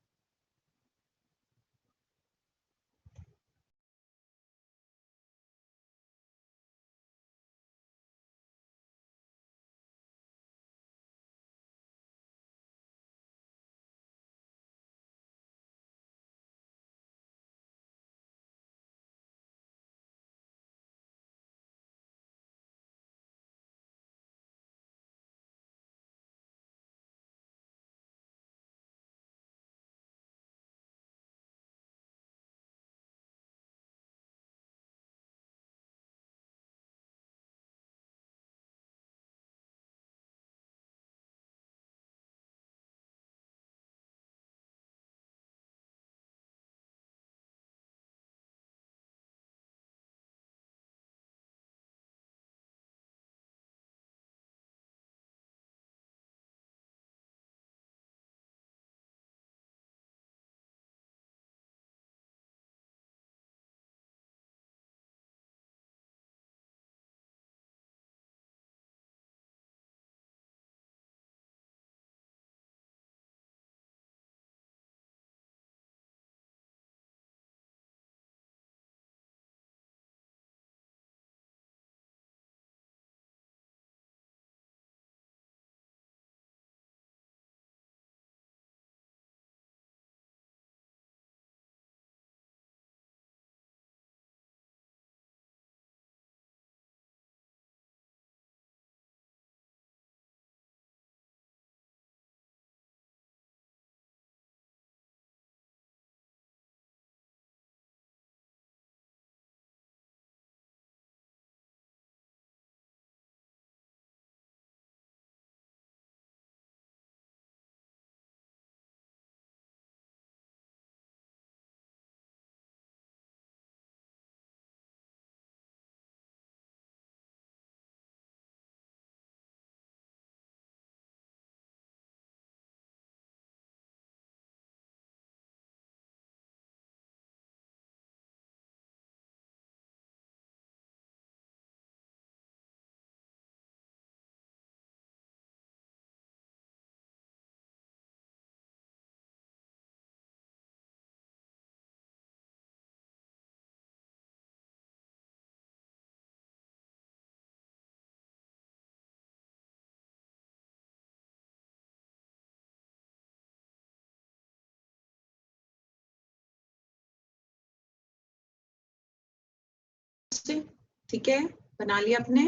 ठीक है, बना लिया आपने?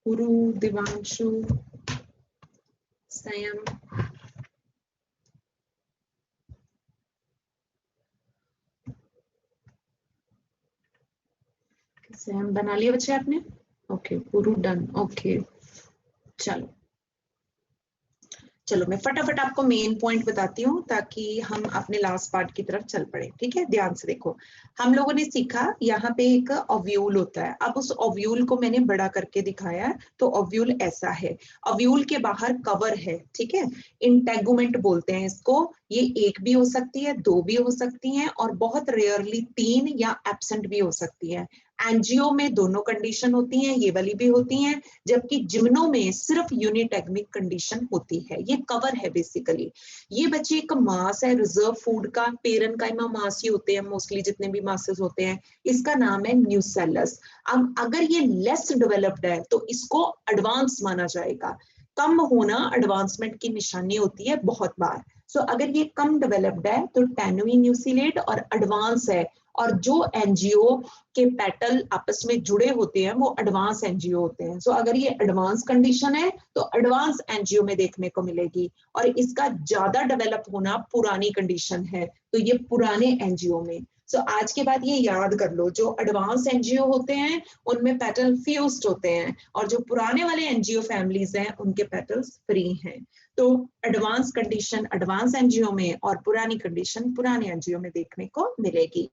गुरु, दिवांशु, संयम, संयम बना लिया बच्चे आपने? ओके, गुरु डन। ओके, चलो चलो मैं फटाफट आपको मेन पॉइंट बताती हूँ ताकि हम अपने लास्ट पार्ट की तरफ चल पड़े। ठीक है, ध्यान से देखो। हम लोगों ने सीखा यहाँ पे एक ओव्यूल होता है। अब उस ओव्यूल को मैंने बड़ा करके दिखाया है। तो ओव्यूल ऐसा है, ओव्यूल के बाहर कवर है। ठीक है, इंटेगुमेंट बोलते हैं इसको। ये एक भी हो सकती है, दो भी हो सकती हैं, और बहुत रेयरली तीन या एब्सेंट भी हो सकती है। एंजियो में दोनों कंडीशन होती हैं, ये वाली भी होती हैं, जबकि जिम्नो में सिर्फ यूनिटेगमिक कंडीशन होती है। ये कवर है बेसिकली। ये बच्चे एक मास है रिजर्व फूड का, पेरन का मास ही होते हैं मोस्टली, जितने भी मासेस होते हैं। इसका नाम है न्यूसेलस। अब अगर ये लेस डेवलप्ड है तो इसको एडवांस माना जाएगा। कम होना एडवांसमेंट की निशानी होती है बहुत बार। सो अगर ये कम डेवलप्ड है तो टैनुई न्यूसीलेट और एडवांस है, और जो एनजीओ के पेटल आपस में जुड़े होते हैं वो एडवांस एनजीओ होते हैं। सो अगर ये एडवांस कंडीशन है तो एडवांस एनजीओ में देखने को मिलेगी, और इसका ज्यादा डेवलप होना पुरानी कंडीशन है, तो ये पुराने एनजीओ में। सो आज के बाद ये याद कर लो, जो एडवांस एनजीओ होते हैं उनमें पेटल फ्यूज्ड होते हैं, और जो पुराने वाले एनजीओ फैमिलीज हैं उनके पेटल्स फ्री हैं। तो एडवांस कंडीशन एडवांस एनजीओ में और पुरानी कंडीशन पुराने एनजीओ में देखने को मिलेगी।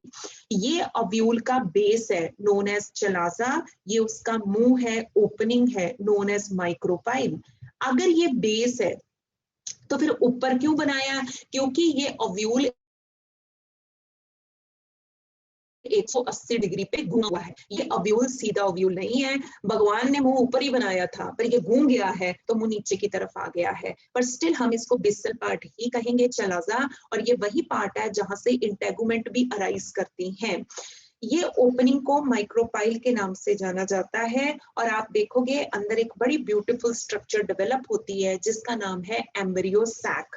ये ओव्यूल का बेस है नोन एज चलाजा, ये उसका मुंह है, ओपनिंग है नोन एज माइक्रोपाइल। अगर ये बेस है तो फिर ऊपर क्यों बनाया? क्योंकि ये ओव्यूल 180 डिग्री पे घूमा हुआ है। ये ओव्यूल सीधा ओव्यूल नहीं है। भगवान ने मुंह ऊपर ही बनाया था, पर ये घूम गया है तो मुंह नीचे की तरफ आ गया है। पर स्टिल हम इसको बेसल पार्ट ही कहेंगे, चलाजा, और ये वही पार्ट है जहां से इंटेगुमेंट भी अराइज करती हैं। ये ओपनिंग को माइक्रोपाइल के नाम से जाना जाता है, और आप देखोगे अंदर एक बड़ी ब्यूटीफुल स्ट्रक्चर डेवलप होती है जिसका नाम है एम्ब्रियो सैक।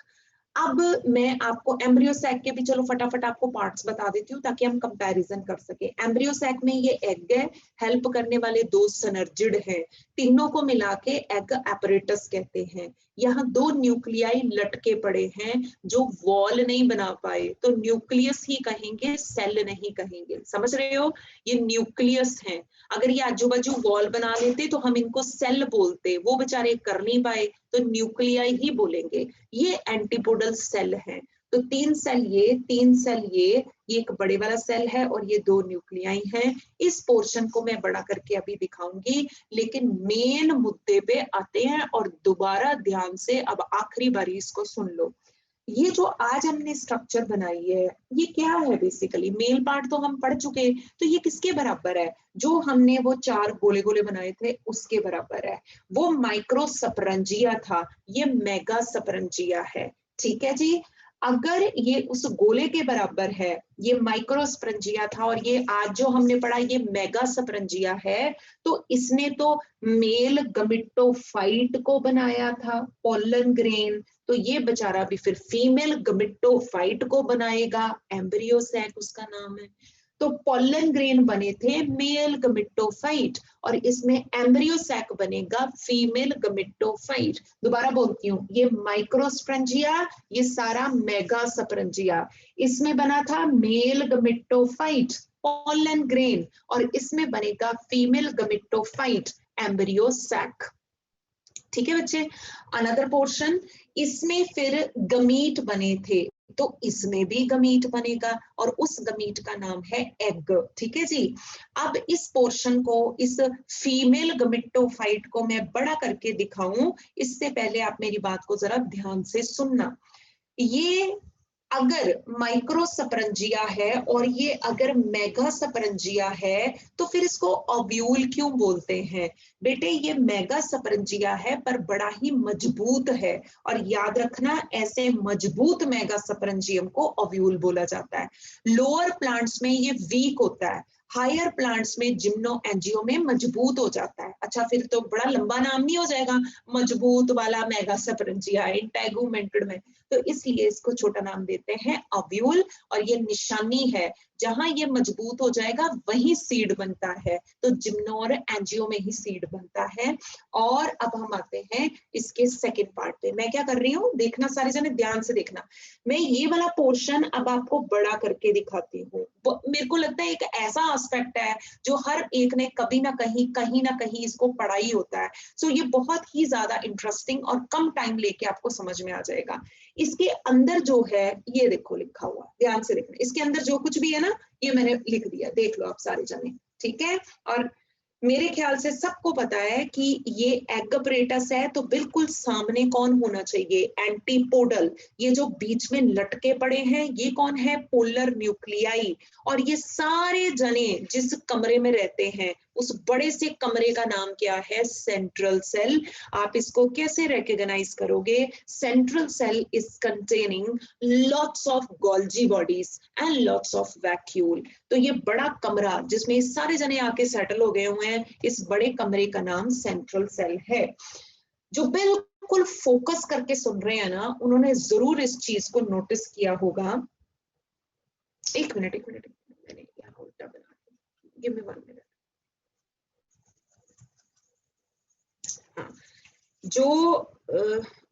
अब मैं आपको एम्ब्रियो सैक के भी चलो फटाफट आपको पार्ट्स बता देती हूँ ताकि हम कंपैरिजन कर सके। एम्ब्रियो सैक में ये एग है, हेल्प करने वाले दो सनर्जिड हैं, तीनों को मिला के एग एपरेटस कहते हैं। यहाँ दो न्यूक्लियाई लटके पड़े हैं जो वॉल नहीं बना पाए, तो न्यूक्लियस ही कहेंगे, सेल नहीं कहेंगे। समझ रहे हो? ये न्यूक्लियस हैं। अगर ये आजू बाजू वॉल बना लेते तो हम इनको सेल बोलते, वो बेचारे कर नहीं पाए तो न्यूक्लियाई ही बोलेंगे। ये एंटीपोडल सेल है। तो तीन सेल ये, तीन सेल ये एक बड़े वाला सेल है और ये दो न्यूक्लियाई हैं। इस पोर्शन को मैं बड़ा करके अभी दिखाऊंगी, लेकिन मेन मुद्दे पे आते हैं, और दोबारा ध्यान से अब आखिरी बारी इसको सुन लो। ये जो आज हमने स्ट्रक्चर बनाई है ये क्या है? बेसिकली मेल पार्ट तो हम पढ़ चुके, तो ये किसके बराबर है? जो हमने वो चार गोले गोले बनाए थे उसके बराबर है। वो माइक्रो सपरंजिया था, ये मेगा सपरंजिया है। ठीक है जी। अगर ये उस गोले के बराबर है, ये माइक्रो स्परंजिया था, और ये आज जो हमने पढ़ा ये मेगा सपरंजिया है, तो इसने तो मेल गमिटोफाइट को बनाया था, पोलन ग्रेन। तो ये बेचारा भी फिर फीमेल गमिटोफाइट को बनाएगा, एम्ब्रियो सैक उसका नाम है। तो पोलन ग्रेन बने थे मेल गमिटोफाइट, और इसमें एम्ब्रियो सैक बनेगा फीमेल गमिटोफाइट। दोबारा बोलती हूँ, ये माइक्रोस्प्रंजिया, ये सारा मेगा सप्रंजिया। इसमें बना था मेल गमिटोफाइट पोलन ग्रेन, और इसमें बनेगा फीमेल गमिटोफाइट एम्ब्रियो सैक। ठीक है बच्चे। अनदर पोर्शन, इसमें फिर गमीट बने थे, तो इसमें भी गमीट बनेगा, और उस गमीट का नाम है एग। ठीक है जी। अब इस पोर्शन को, इस फीमेल गमिटोफाइट को मैं बड़ा करके दिखाऊं, इससे पहले आप मेरी बात को जरा ध्यान से सुनना। ये अगर माइक्रो सपरंजिया है और ये अगर मेगा सपरंजिया है, तो फिर इसको ओव्यूल क्यों बोलते हैं? बेटे ये मेगा सपरंजिया है पर बड़ा ही मजबूत है, और याद रखना ऐसे मजबूत मेगा सपरंजियम को ओव्यूल बोला जाता है। लोअर प्लांट्स में ये वीक होता है, हायर प्लांट्स में जिम्नो एंजियो में मजबूत हो जाता है। अच्छा, फिर तो बड़ा लंबा नाम नहीं हो जाएगा मजबूत वाला मेगा सपरंजिया इंटेगुमेंटेड में? तो इसलिए इसको छोटा नाम देते हैं ओव्यूल, और ये निशानी है जहां ये मजबूत हो जाएगा वहीं सीड बनता है, तो जिम्नो और एंजियो में ही सीड बनता है। और अब हम आते हैं इसके सेकेंड पार्ट पे। मैं क्या कर रही हूँ, देखना सारे जने ध्यान से देखना, मैं ये वाला पोर्शन अब आपको बड़ा करके दिखाती हूँ। मेरे को लगता है एक ऐसा एस्पेक्ट है जो हर एक ने कभी ना कहीं इसको पढ़ा ही होता है। सो ये बहुत ही ज्यादा इंटरेस्टिंग और कम टाइम लेके आपको समझ में आ जाएगा। इसके अंदर जो है ये देखो लिखा हुआ, ध्यान से देखना, इसके अंदर जो कुछ भी है ना ये मैंने लिख दिया, देख लो आप सारे जने, ठीक है। और मेरे ख्याल से सबको पता है कि ये एग अपरेटस है, तो बिल्कुल सामने कौन होना चाहिए, एंटीपोडल। ये जो बीच में लटके पड़े हैं ये कौन है, पोलर न्यूक्लियाई। और ये सारे जने जिस कमरे में रहते हैं उस बड़े से कमरे का नाम क्या है, सेंट्रल सेल। आप इसको कैसे रिकॉग्नाइज करोगे, central cell is containing lots of Golgi bodies and lots of vacuole. तो ये बड़ा कमरा जिसमें सारे जने आके सेटल हो गए हुए हैं, इस बड़े कमरे का नाम सेंट्रल सेल है। जो बिल्कुल फोकस करके सुन रहे हैं ना उन्होंने जरूर इस चीज को नोटिस किया होगा। एक मिनट मैंने यहाँ उल्टा बना दिया, गिव मी 1 मिनट। हाँ, जो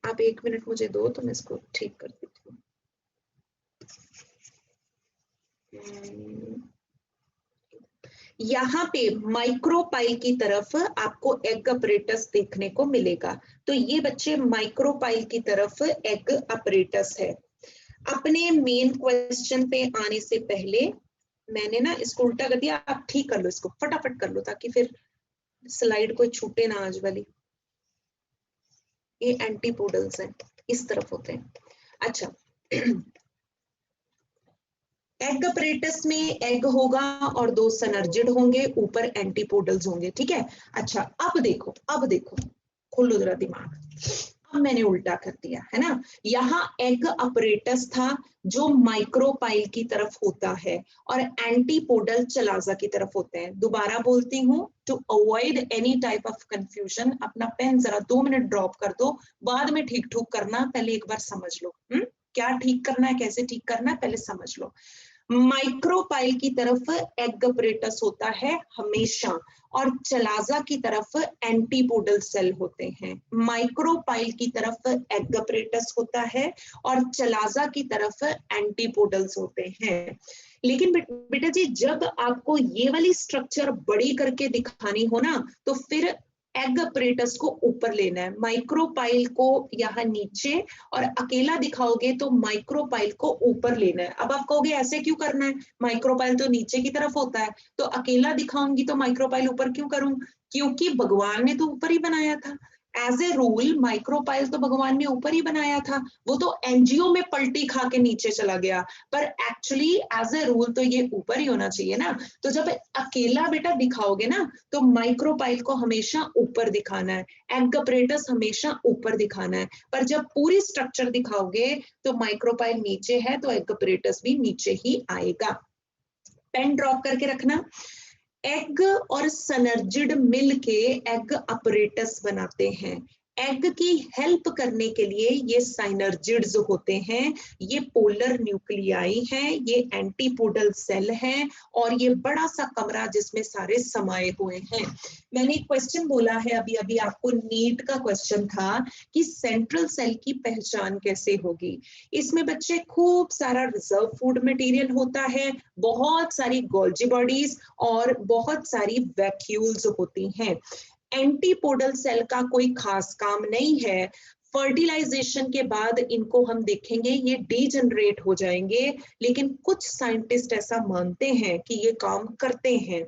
आप 1 मिनट मुझे दो तो मैं इसको ठीक कर देती हूँ। यहाँ पे माइक्रोपाइल की तरफ आपको एग अपरेटस देखने को मिलेगा। तो ये बच्चे माइक्रोपाइल की तरफ एग अपरेटस है। अपने मेन क्वेश्चन पे आने से पहले मैंने ना इसको उल्टा कर दिया, आप ठीक कर लो, इसको फटाफट कर लो ताकि फिर स्लाइड कोई छूटे ना आज वाली। ये एंटीपोडल्स हैं, इस तरफ होते हैं। अच्छा, एग अपरेटस में एग होगा और 2 सनर्जिड होंगे, ऊपर एंटीपोडल्स होंगे, ठीक है। अच्छा अब देखो खोलो जरा दिमाग, अब मैंने उल्टा कर दिया है ना। यहाँ एग अपरेटस था जो माइक्रोपाइल की तरफ होता है और एंटीपोडल चलाजा की तरफ होते हैं। दोबारा बोलती हूँ, to avoid any type of confusion, अपना पेन जरा 2 मिनट ड्रॉप कर दो, बाद में ठीक ठूक करना, पहले एक बार समझ लो। क्या ठीक करना है, कैसे ठीक करना है, पहले समझ लो। माइक्रोपाइल की तरफ एग अपरेटस होता है हमेशा और चलाजा की तरफ एंटीपोडल सेल होते हैं। माइक्रोपाइल की तरफ एग अपरेटस होता है और चलाजा की तरफ एंटीपोडल्स होते हैं। लेकिन बेटा जी जब आपको ये वाली स्ट्रक्चर बड़ी करके दिखानी हो ना तो फिर एग अपरेटस को ऊपर लेना है, माइक्रोपाइल को यहाँ नीचे, और अकेला दिखाओगे तो माइक्रोपाइल को ऊपर लेना है। अब आप कहोगे ऐसे क्यों करना है, माइक्रोपाइल तो नीचे की तरफ होता है, तो अकेला दिखाऊंगी तो माइक्रोपाइल ऊपर क्यों करूं, क्योंकि भगवान ने तो ऊपर ही बनाया था। एज ए रूल माइक्रोपाइल तो भगवान ने ऊपर ही बनाया था, वो तो एनजीओ में पलटी खा के नीचे चला गया, पर एक्चुअली एज ए रूल तो ये ऊपर ही होना चाहिए ना। तो जब अकेला बेटा दिखाओगे ना तो माइक्रोपाइल को हमेशा ऊपर दिखाना है, एग अपरेटस हमेशा ऊपर दिखाना है, पर जब पूरी स्ट्रक्चर दिखाओगे तो माइक्रोपाइल नीचे है तो एग अपरेटस भी नीचे ही आएगा। पेन ड्रॉप करके रखना। एग और सनर्जिड मिलके एग अपरेटस बनाते हैं। एग की हेल्प करने के लिए ये साइनर्जिड्स होते हैं, ये पोलर न्यूक्लियाई हैं, ये एंटीपोडल सेल हैं और ये बड़ा सा कमरा जिसमें सारे समाये हुए हैं। मैंने एक क्वेश्चन बोला है अभी अभी आपको, नीट का क्वेश्चन था कि सेंट्रल सेल की पहचान कैसे होगी। इसमें बच्चे खूब सारा रिजर्व फूड मटेरियल होता है, बहुत सारी गोल्जी बॉडीज और बहुत सारी वैक्यूल्स होती हैं। एंटीपोडल सेल का कोई खास काम नहीं है, फर्टिलाइजेशन के बाद इनको हम देखेंगे ये डीजनरेट हो जाएंगे, लेकिन कुछ साइंटिस्ट ऐसा मानते हैं कि ये काम करते हैं।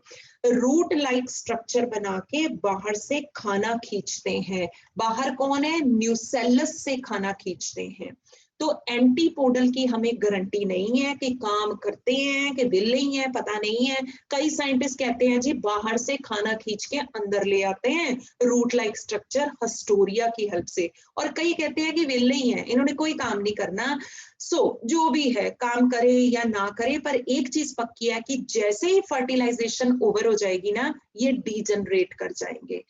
रूट लाइक स्ट्रक्चर बना के बाहर से खाना खींचते हैं। बाहर कौन है, न्यूसेलस से खाना खींचते हैं। तो एंटीपोडल की हमें गारंटी नहीं है कि काम करते हैं कि दिल नहीं है, पता नहीं है। कई साइंटिस्ट कहते हैं जी बाहर से खाना खींच के अंदर ले आते हैं रूट लाइक स्ट्रक्चर हस्टोरिया की हेल्प से, और कई कहते हैं कि विल नहीं है, इन्होंने कोई काम नहीं करना। जो भी है काम करे या ना करे, पर एक चीज पक्की है कि जैसे ही फर्टिलाइजेशन ओवर हो जाएगी ना, ये डीजनरेट कर जाएंगे।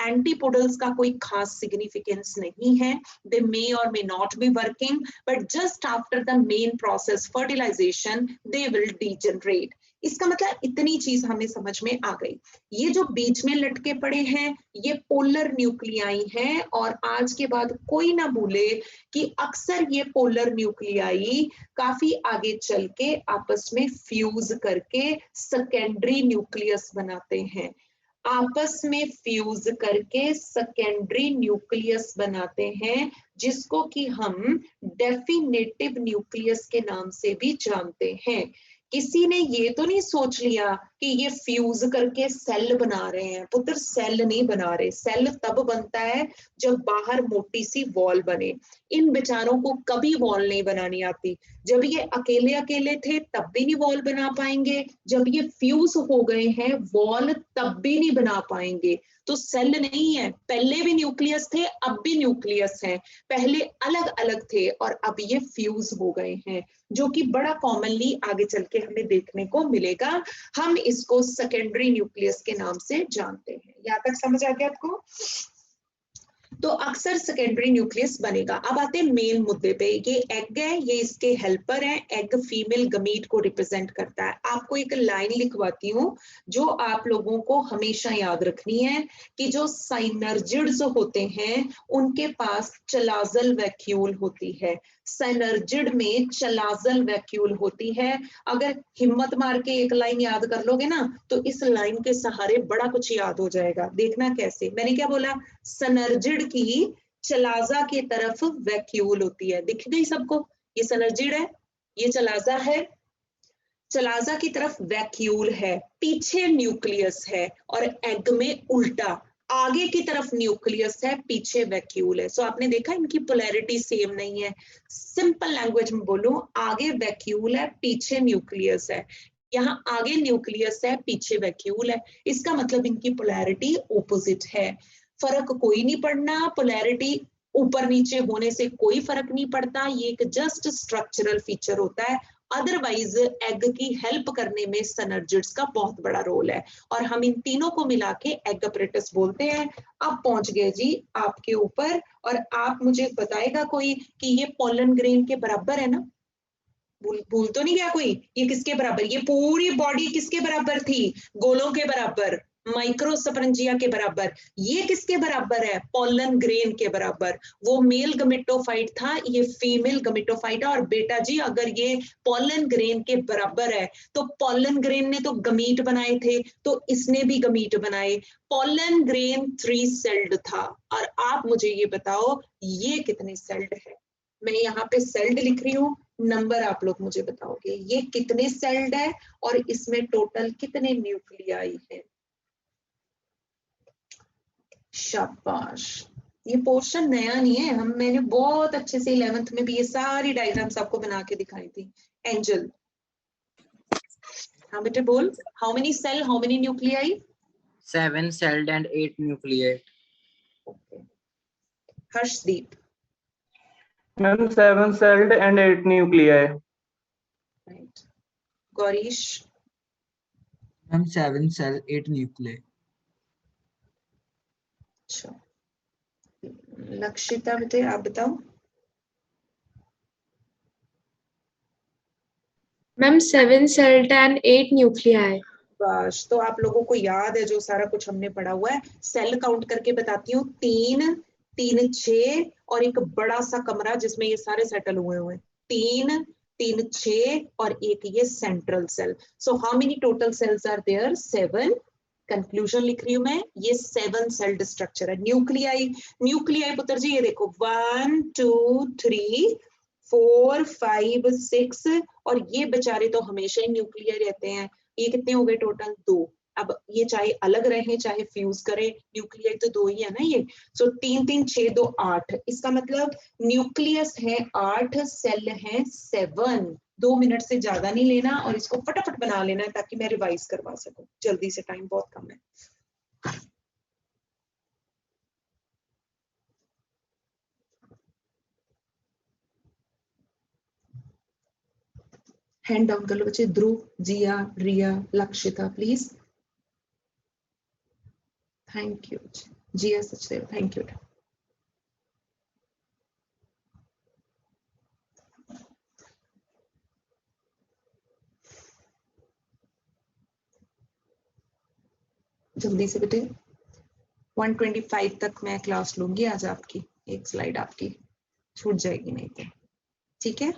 एंटीपोडल्स का कोई खास सिग्निफिकेंस नहीं है, दे मे और may not be working, but just after the main process fertilisation they will degenerate. इसका मतलब इतनी चीज हमें समझ में आ गई। ये जो बीच में लटके पड़े हैं ये पोलर न्यूक्लियाई हैं, और आज के बाद कोई ना भूले कि अक्सर ये पोलर न्यूक्लियाई काफी आगे चल के आपस में फ्यूज करके सेकेंडरी न्यूक्लियस बनाते हैं, आपस में फ्यूज करके सेकेंडरी न्यूक्लियस बनाते हैं, जिसको कि हम डेफिनेटिव न्यूक्लियस के नाम से भी जानते हैं। किसी ने ये तो नहीं सोच लिया कि ये फ्यूज करके सेल बना रहे हैं, पुत्र सेल नहीं बना रहे। सेल तब बनता है जब बाहर मोटी सी वॉल बने। इन बेचारों को कभी वॉल नहीं बनानी आती। जब ये अकेले अकेले थे तब भी नहीं वॉल बना पाएंगे, जब ये फ्यूज हो गए हैं वॉल तब भी नहीं बना पाएंगे। तो सेल नहीं है, पहले भी न्यूक्लियस थे अब भी न्यूक्लियस है, पहले अलग अलग थे और अब ये फ्यूज हो गए हैं, जो कि बड़ा कॉमनली आगे चल के हमें देखने को मिलेगा। हम इसको सेकेंडरी न्यूक्लियस के नाम से जानते हैं। यहाँ तक समझ आ गया आपको? तो अक्सर सेकेंडरी न्यूक्लियस बनेगा। अब आते हैं मेन मुद्दे पे। ये एग है, ये इसके हेल्पर है। एग फीमेल गमीट को रिप्रेजेंट करता है। आपको एक लाइन लिखवाती हूँ जो आप लोगों को हमेशा याद रखनी है कि जो साइनर्जिड्स होते हैं उनके पास चलाजल वैक्यूल होती है। साइनर्जिड में चलाजल वैक्यूल होती है। अगर हिम्मत मार के एक लाइन याद कर लोगे ना तो इस लाइन के सहारे बड़ा कुछ याद हो जाएगा। देखना कैसे, मैंने क्या बोला, सनर्जिड की चलाजा की तरफ वैक्यूल होती है। दिख गई सबको? ये सनर्जिड है, ये चलाजा है, चलाजा की तरफ वैक्यूल है, पीछे न्यूक्लियस है, और एग में उल्टा, आगे की तरफ न्यूक्लियस है, पीछे वैक्यूल है। सो आपने देखा इनकी पोलैरिटी सेम नहीं है। सिंपल लैंग्वेज में बोलूं, आगे वैक्यूल है पीछे न्यूक्लियस है, यहाँ आगे न्यूक्लियस है पीछे वैक्यूल है। इसका मतलब इनकी पोलैरिटी ऑपोजिट है। फर्क कोई नहीं पड़ना, पोलैरिटी ऊपर नीचे होने से कोई फर्क नहीं पड़ता, ये एक जस्ट स्ट्रक्चरल फीचर होता है। अदरवाइज एग की हेल्प करने में सनर्जिड्स का बहुत बड़ा रोल है, और हम इन तीनों को मिला के एग अपरेटस बोलते हैं। अब पहुंच गए जी आपके ऊपर, और आप मुझे बताएगा कोई कि ये पोलन ग्रेन के बराबर है ना? भूल तो नहीं गया कोई? ये किसके बराबर, ये पूरी बॉडी किसके बराबर थी? गोलों के बराबर, माइक्रोस्परेंजिया के बराबर। ये किसके बराबर है? पोलन ग्रेन के बराबर। वो मेल गमेटोफाइट था, ये फीमेल गमेटोफाइट है। और बेटा जी अगर ये पोलन ग्रेन के बराबर है तो पोलन ग्रेन ने तो गमीट बनाए थे, तो इसने भी गमीट बनाए। पोलन ग्रेन 3 सेल्ड था, और आप मुझे ये बताओ ये कितने सेल्ड है? मैं यहाँ पे सेल्ड लिख रही हूँ, नंबर आप लोग मुझे बताओगे ये कितने सेल्ड है और इसमें टोटल कितने न्यूक्लियाई है। शाबाश। ये पोर्शन नया नहीं है, मैंने बहुत अच्छे से 11th में भी ये सारी डायग्राम्स आपको बना के दिखाई थी। एंजल, हाँ बेटे बोल, how many cell, how many nuclei? 7 celled and 8 nucleate. Okay. Harshdeep? Ma'am 7 celled and 8 nuclei. Right. Gaurish? Ma'am 7 cell 8 nuclei. अच्छा। लक्षिता बेटे आप बताओ। Ma'am 7 celled and 8 nuclei. बस, तो आप लोगों को याद है जो सारा कुछ हमने पढ़ा हुआ है। सेल काउंट करके बताती हूँ, 3 3 6 और एक बड़ा सा कमरा जिसमें ये सारे सेटल हुए हुए हैं। 3 3 6 और एक ये central cell. So how many total cells are there? 7। Conclusion लिख रही हूँ मैं, ये 7 सेल्ड स्ट्रक्चर है। न्यूक्लियाई, न्यूक्लियाई पुत्र जी ये देखो 1 2 3 4 5 6, और ये बेचारे तो हमेशा ही न्यूक्लियर रहते हैं। ये कितने हो गए टोटल? 2। अब ये चाहे अलग रहे चाहे फ्यूज करे, न्यूक्लियर तो 2 ही है ना ये। सो 3 3 6 2 8, इसका मतलब न्यूक्लियस है 8, सेल है 7। 2 मिनट से ज्यादा नहीं लेना और इसको फटाफट बना लेना है ताकि मैं रिवाइज करवा सकूं जल्दी से, टाइम बहुत कम है। हैंड डाउन कर लो बच्चे। Dhruv, Jiya, Riya, Lakshita please. Thank you. Jiya Sachdev, thank you. जल्दी से बेटे, 125 तक मैं क्लास लूंगी आज आपकी। एक स्लाइड आपकी छूट जाएगी नहीं तो, ठीक है।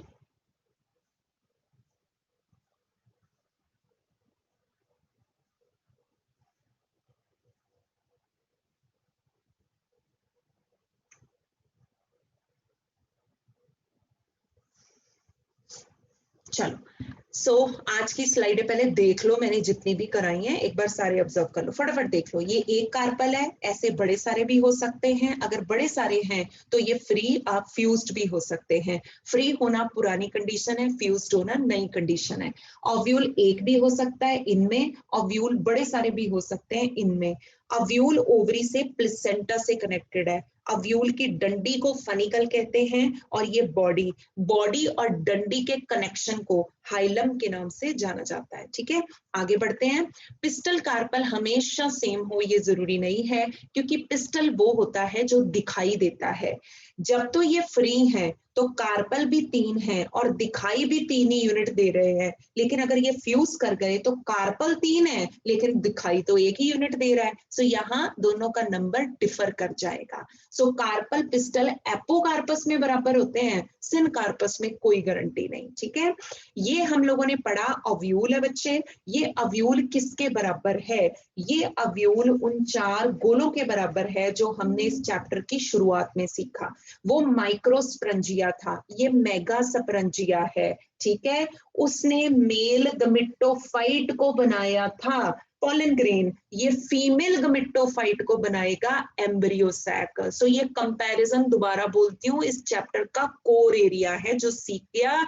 चलो, आज की स्लाइडें पहले देख लो, मैंने जितनी भी कराई हैं एक बार सारे ऑब्जर्व कर लो, फटाफट देख लो। ये एक कार्पल है, ऐसे बड़े सारे भी हो सकते हैं। अगर बड़े सारे हैं तो ये फ्री आप फ्यूज्ड भी हो सकते हैं। फ्री होना पुरानी कंडीशन है, फ्यूज्ड होना नई कंडीशन है। ओव्यूल एक भी हो सकता है इनमें, ओव्यूल बड़े सारे भी हो सकते हैं इनमें। ओव्यूल ओवरी से प्लेसेंटा से कनेक्टेड है। ओव्यूल की डंडी को फनिकल कहते हैं और ये बॉडी और डंडी के कनेक्शन को हाइलम के नाम से जाना जाता है। ठीक है, आगे बढ़ते हैं। पिस्टल कार्पल हमेशा सेम हो ये जरूरी नहीं है, क्योंकि पिस्टल वो होता है जो दिखाई देता है। जब तो ये फ्री है तो कार्पल भी 3 है और दिखाई भी 3 ही यूनिट दे रहे हैं। लेकिन अगर ये फ्यूज कर गए तो कार्पल 3 है लेकिन दिखाई तो 1 ही यूनिट दे रहा है। सो यहाँ दोनों का नंबर डिफर कर जाएगा। सो कार्पल पिस्टल एपोकार्पस में बराबर होते हैं, सिन कार्पस में कोई गारंटी नहीं। ठीक है, ये हम लोगों ने पढ़ा ओव्यूल है बच्चे। ये ओव्यूल किसके बराबर है? ये ओव्यूल उन 4 गोलों के बराबर है जो हमने इस चैप्टर की शुरुआत में सीखा। वो माइक्रोस्प्रंजिया था, ये मेगास्प्रंजिया है। ठीक है, उसने मेल गमिटोफाइट को बनाया था पॉलन ग्रेन, ये फीमेल गमिटोफाइट को बनाएगा एम्ब्रियोसैक। सो ये कंपैरिजन दोबारा बोलती हूँ, इस चैप्टर का कोर एरिया है। जो सीख गया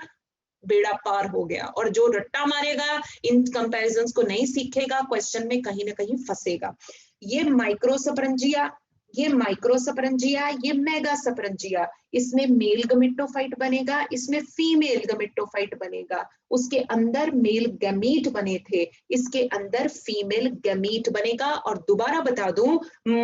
बेड़ा पार हो गया, और जो रट्टा मारेगा इन कंपैरिजंस को नहीं सीखेगा क्वेश्चन में कहीं ना कहीं फंसेगा। ये माइक्रोस्प्रंजिया, ये माइक्रोस्प्रंजिया, ये मेगास्प्रंजिया। इसमें मेल गमिटोफाइट बनेगा, इसमें फीमेल गमिटोफाइट बनेगा। उसके अंदर मेल गैमीट बने थे, इसके अंदर फीमेल गैमीट बनेगा। और दोबारा बता दूं,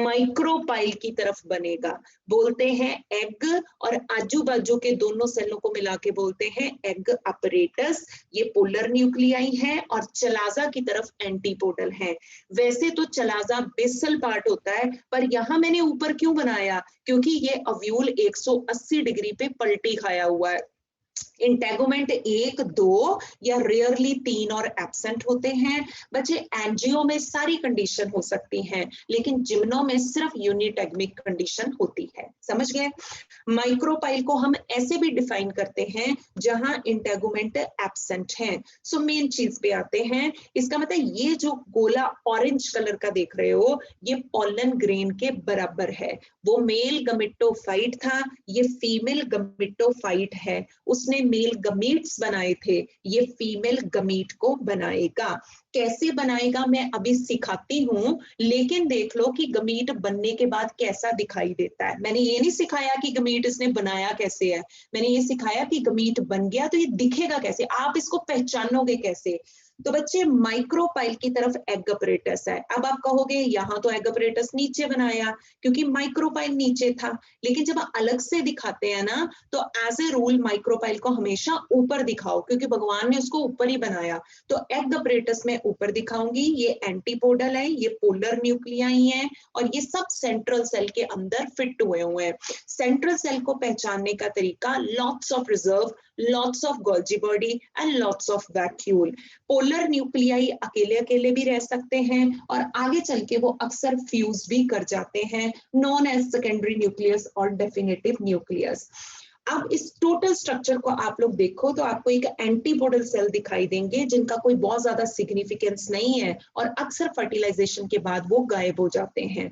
माइक्रोपाइल की तरफ बनेगा। बोलते हैं एग, और आजू बाजू के दोनों सेलों को मिला के बोलते हैं एग अपरेटस। ये पोलर न्यूक्लियाई है और चलाजा की तरफ एंटीपोडल है। वैसे तो चलाजा बेसल पार्ट होता है, पर यहां मैंने ऊपर क्यों बनाया? क्योंकि ये ओव्यूल 180 डिग्री पे पलटी खाया हुआ है। इंटेगुमेंट 1, 2 या रेयरली 3 और एब्सेंट होते हैं। बच्चे एंजियो में सारी कंडीशन हो सकती हैं, लेकिन जिम्नो में सिर्फ यूनिटेगमिक कंडीशन होती है। समझ गए? माइक्रोपाइल को हम ऐसे भी डिफाइन करते हैं जहां इंटेगुमेंट एब्सेंट है। सो मेन चीज पे आते हैं। इसका मतलब ये जो गोला ऑरेंज कलर का देख रहे हो, ये पॉलन ग्रेन के बराबर है। वो मेल गमिटोफाइट था, ये फीमेल गमिटोफाइट है। उसने मेल गमीट्स बनाए थे, ये फीमेल गमीट को बनाएगा। कैसे बनाएगा मैं अभी सिखाती हूं, लेकिन देख लो कि गमीट बनने के बाद कैसा दिखाई देता है। मैंने ये नहीं सिखाया कि गमीट इसने बनाया कैसे है, मैंने ये सिखाया कि गमीट बन गया तो ये दिखेगा कैसे, आप इसको पहचानोगे कैसे। तो बच्चे माइक्रोपाइल की तरफ एग अपरेटस है। अब आप कहोगे यहाँ तो एग अपरेटस नीचे बनाया, क्योंकि माइक्रोपाइल नीचे था। लेकिन जब अलग से दिखाते हैं ना, तो एज ए रूल माइक्रोपाइल को हमेशा ऊपर दिखाओ, क्योंकि भगवान ने उसको ऊपर ही बनाया। तो एग अपरेटस में ऊपर दिखाऊंगी। ये एंटीपोडल है, ये पोलर न्यूक्लियाई है, और ये सब सेंट्रल सेल के अंदर फिट हुए हुए हैं। सेंट्रल सेल को पहचानने का तरीका, lots of reserve, lots of Golgi body and lots of vacuole. Polar nuclei अकेले अकेले भी रह सकते हैं, और आगे चल के वो अक्सर फ्यूज भी कर जाते हैं, नॉन एज सेकेंडरी न्यूक्लियस और डेफिनेटिव न्यूक्लियस। अब इस टोटल स्ट्रक्चर को आप लोग देखो तो आपको एक एंटीपोडल सेल दिखाई देंगे, जिनका कोई बहुत ज्यादा सिग्निफिकेंस नहीं है, और अक्सर फर्टिलाइजेशन के बाद वो गायब हो जाते हैं।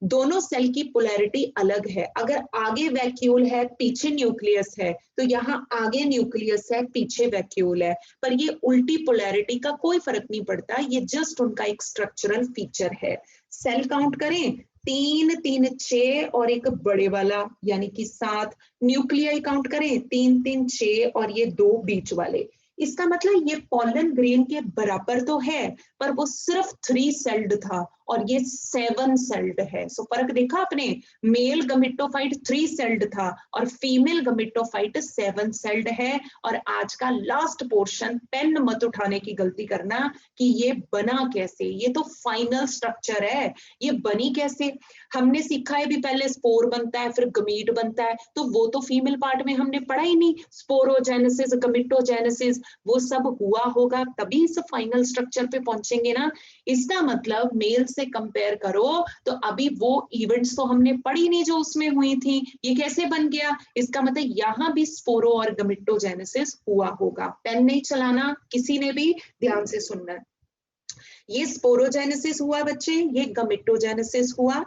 दोनों सेल की पोलैरिटी अलग है। अगर आगे वैक्यूल है, पीछे न्यूक्लियस है, तो यहाँ आगे न्यूक्लियस है, पीछे वैक्यूल है। पर ये उल्टी पोलैरिटी का कोई फर्क नहीं पड़ता, ये जस्ट उनका एक स्ट्रक्चरल फीचर है। सेल काउंट करें, 3, 3, 6 और एक बड़े वाला यानी कि 7। न्यूक्लियाई काउंट करें, 3, 3, 6 और ये 2 बीच वाले। इसका मतलब ये पॉलन ग्रेन के बराबर तो है, पर वो सिर्फ 3 सेल्ड था और ये 7 सेल्ड है। सो फर्क देखा आपने, मेल गमेटोफाइट 3 सेल्ड था और फीमेल गमेटोफाइट 7 सेल्ड है। और आज का लास्ट पोर्शन, पेन मत उठाने की गलती करना कि ये बना कैसे, ये तो फाइनल स्ट्रक्चर है, ये बनी कैसे। हमने सीखा है भी पहले स्पोर बनता है फिर गमीट बनता है, तो वो तो फीमेल पार्ट में हमने पढ़ा ही नहीं, स्पोरोजेनेसिस गमीटोजेनेसिस वो सब हुआ होगा तभी इस फाइनल स्ट्रक्चर पे पहुंचेंगे ना। इसका मतलब मेल से कंपेयर करो तो अभी वो इवेंट्स तो हमने पढ़ी नहीं जो उसमें हुई थी, ये कैसे बन गया। इसका मतलब यहाँ भी स्पोरो और गमीटोजेनेसिस हुआ होगा। पेन नहीं चलाना किसी ने भी, ध्यान से सुनना है। ये स्पोरोजेनेसिस हुआ बच्चे, ये गमीटोजेनेसिस हुआ।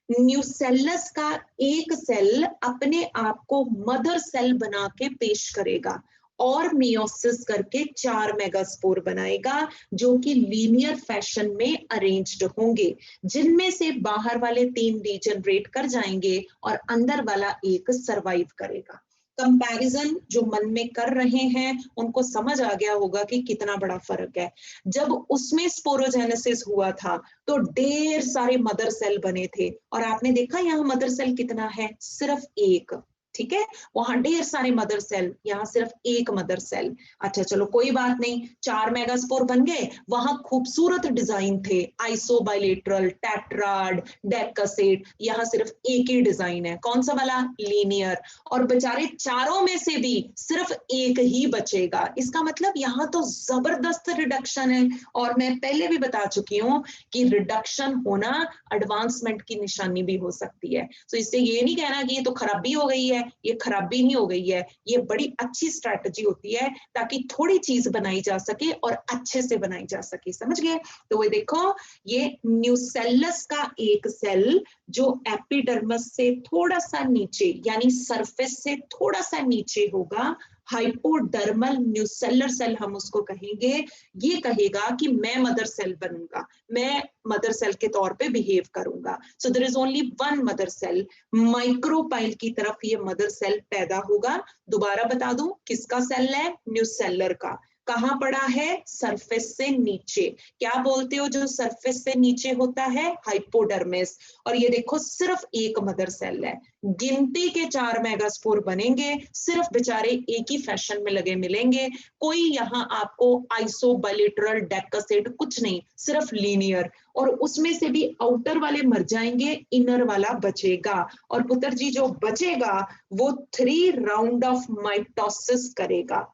न्यूसेलस का एक सेल अपने आप को मदर सेल बना के पेश करेगा और मियोसिस करके 4 मेगास्पोर बनाएगा जो कि लीनियर फैशन में अरेंज्ड होंगे, जिनमें से बाहर वाले 3 डीजनरेट कर जाएंगे और अंदर वाला एक सरवाइव करेगा। कंपैरिजन जो मन में कर रहे हैं उनको समझ आ गया होगा कि कितना बड़ा फर्क है। जब उसमें स्पोरोजेनेसिस हुआ था तो ढेर सारे मदर सेल बने थे और आपने देखा यहाँ मदर सेल कितना है, सिर्फ एक, ठीक है। वहां ढेर सारे मदर सेल, यहाँ सिर्फ एक मदर सेल। अच्छा चलो कोई बात नहीं, 4 मेगास्पोर बन गए। वहां खूबसूरत डिजाइन थे, आइसोबाइलेटरल, टेट्राड, डेकासेट, यहाँ सिर्फ एक ही डिजाइन है, कौन सा वाला, लीनियर। और बेचारे चारों में से भी सिर्फ एक ही बचेगा। इसका मतलब यहाँ तो जबरदस्त रिडक्शन है। और मैं पहले भी बता चुकी हूँ कि रिडक्शन होना एडवांसमेंट की निशानी भी हो सकती है। तो इससे ये नहीं कहना कि ये तो खराबी हो गई है, ये खराबी नहीं हो गई है, ये बड़ी अच्छी स्ट्रैटेजी होती है ताकि थोड़ी चीज बनाई जा सके और अच्छे से बनाई जा सके, समझ गए। तो वो देखो, ये न्यूसेलस का एक सेल जो एपिडर्मस से थोड़ा सा नीचे यानी सरफेस से थोड़ा सा नीचे होगा, हाइपोडर्मल न्यूसेलर सेल हम उसको कहेंगे, ये कहेगा कि मैं मदर सेल बनूंगा, मैं मदर सेल के तौर पे बिहेव करूंगा। So there is only one mother cell, micropyle की तरफ ये मदर सेल पैदा होगा। दोबारा बता दूं किसका सेल है, न्यूसेलर का। कहां पड़ा है, सरफेस से नीचे। क्या बोलते हो जो सरफेस से नीचे होता है, हाइपोडर्मिस। और ये देखो सिर्फ एक मदर सेल है, गिनती के 4 मेगास्पोर बनेंगे, सिर्फ बेचारे एक ही फैशन में लगे मिलेंगे। कोई यहाँ आपको आइसोबाइलेटरल, डेकासेट कुछ नहीं, सिर्फ लीनियर। और उसमें से भी आउटर वाले मर जाएंगे, इनर वाला बचेगा। और पुत्र जी जो बचेगा वो 3 राउंड ऑफ माइटोसिस करेगा।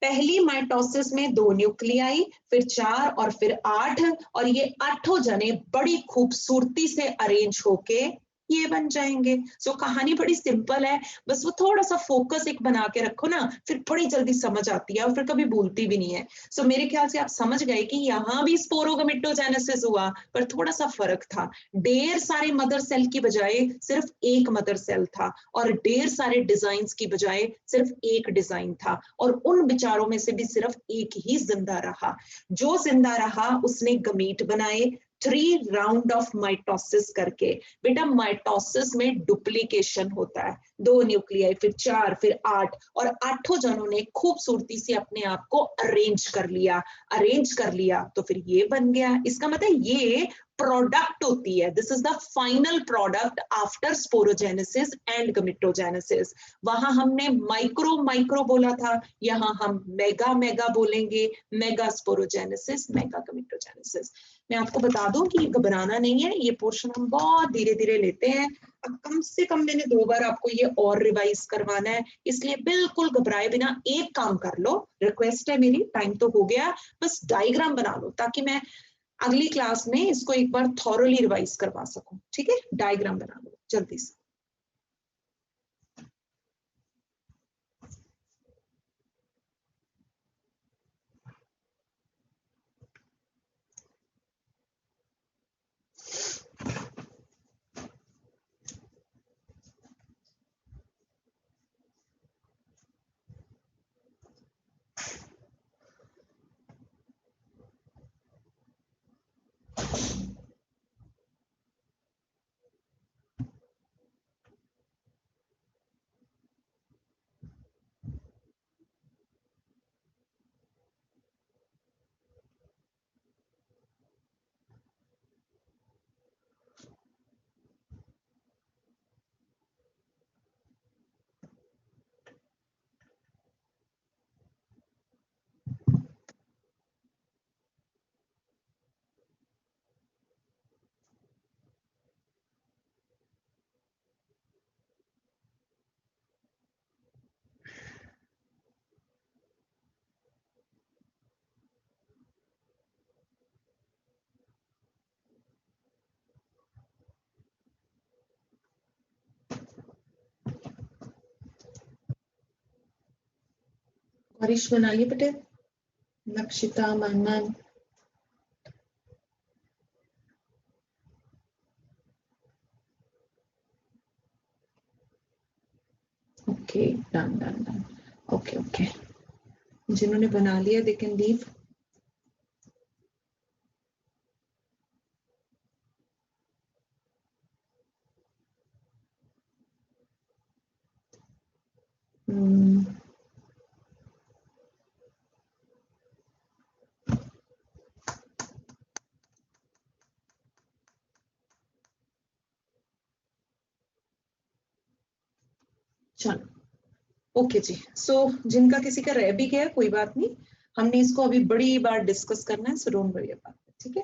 पहली माइटोसिस में 2 न्यूक्लियाई, फिर 4 और फिर 8, और ये 8 जने बड़ी खूबसूरती से अरेंज होके ये बन जाएंगे। सो कहानी बड़ी सिंपल है, बस वो थोड़ा सा फोकस एक बना के रखो ना, फिर बड़ी जल्दी समझ आती है और फिर कभी भूलती भी नहीं है। सो मेरे ख्याल से आप समझ गए कि यहाँ भी स्पोरोगमेटोजेनेसिस हुआ, पर थोड़ा सा फर्क था। ढेर सारे मदर सेल की बजाय सिर्फ एक मदर सेल था और ढेर सारे डिजाइन की बजाय सिर्फ एक डिजाइन था। और उन विचारों में से भी सिर्फ एक ही जिंदा रहा। जो जिंदा रहा उसने गमीट बनाए 3 राउंड ऑफ माइटोसिस करके। बेटा माइटोसिस में डुप्लीकेशन होता है, 2 न्यूक्लियाई, फिर 4, फिर 8, और 8 जनों ने खूबसूरती से अपने आप को अरेंज कर लिया। अरेंज कर लिया तो फिर ये बन गया। इसका मतलब ये प्रोडक्ट होती है, this is the final product after sporogenesis and gametogenesis. वहां हमने माइक्रो माइक्रो बोला था, यहाँ हम मेगा मेगा बोलेंगे, मेगा स्पोरोजेनेसिस, मेगा गमीटोजेनेसिस। मैं आपको बता दूं कि घबराना नहीं है, ये पोर्शन हम बहुत धीरे धीरे लेते हैं। अब कम से कम मैंने 2 बार आपको ये और रिवाइज करवाना है, इसलिए बिल्कुल घबराए बिना एक काम कर लो, रिक्वेस्ट है मेरी, टाइम तो हो गया, बस डायग्राम बना लो ताकि मैं अगली क्लास में इसको एक बार थॉरोली रिवाइज करवा सकूं। ठीक है, डायग्राम बना लो जल्दी से। हरीश बना लिए बेटे, Lakshita, Manan, okay, done done done, okay okay, जिन्होंने बना लिया दे कैन लीव। चलो ओके जी। सो जिनका किसी का रह भी गया कोई बात नहीं, हमने इसको अभी बड़ी बार डिस्कस करना है, so don't worry about it, ठीक है।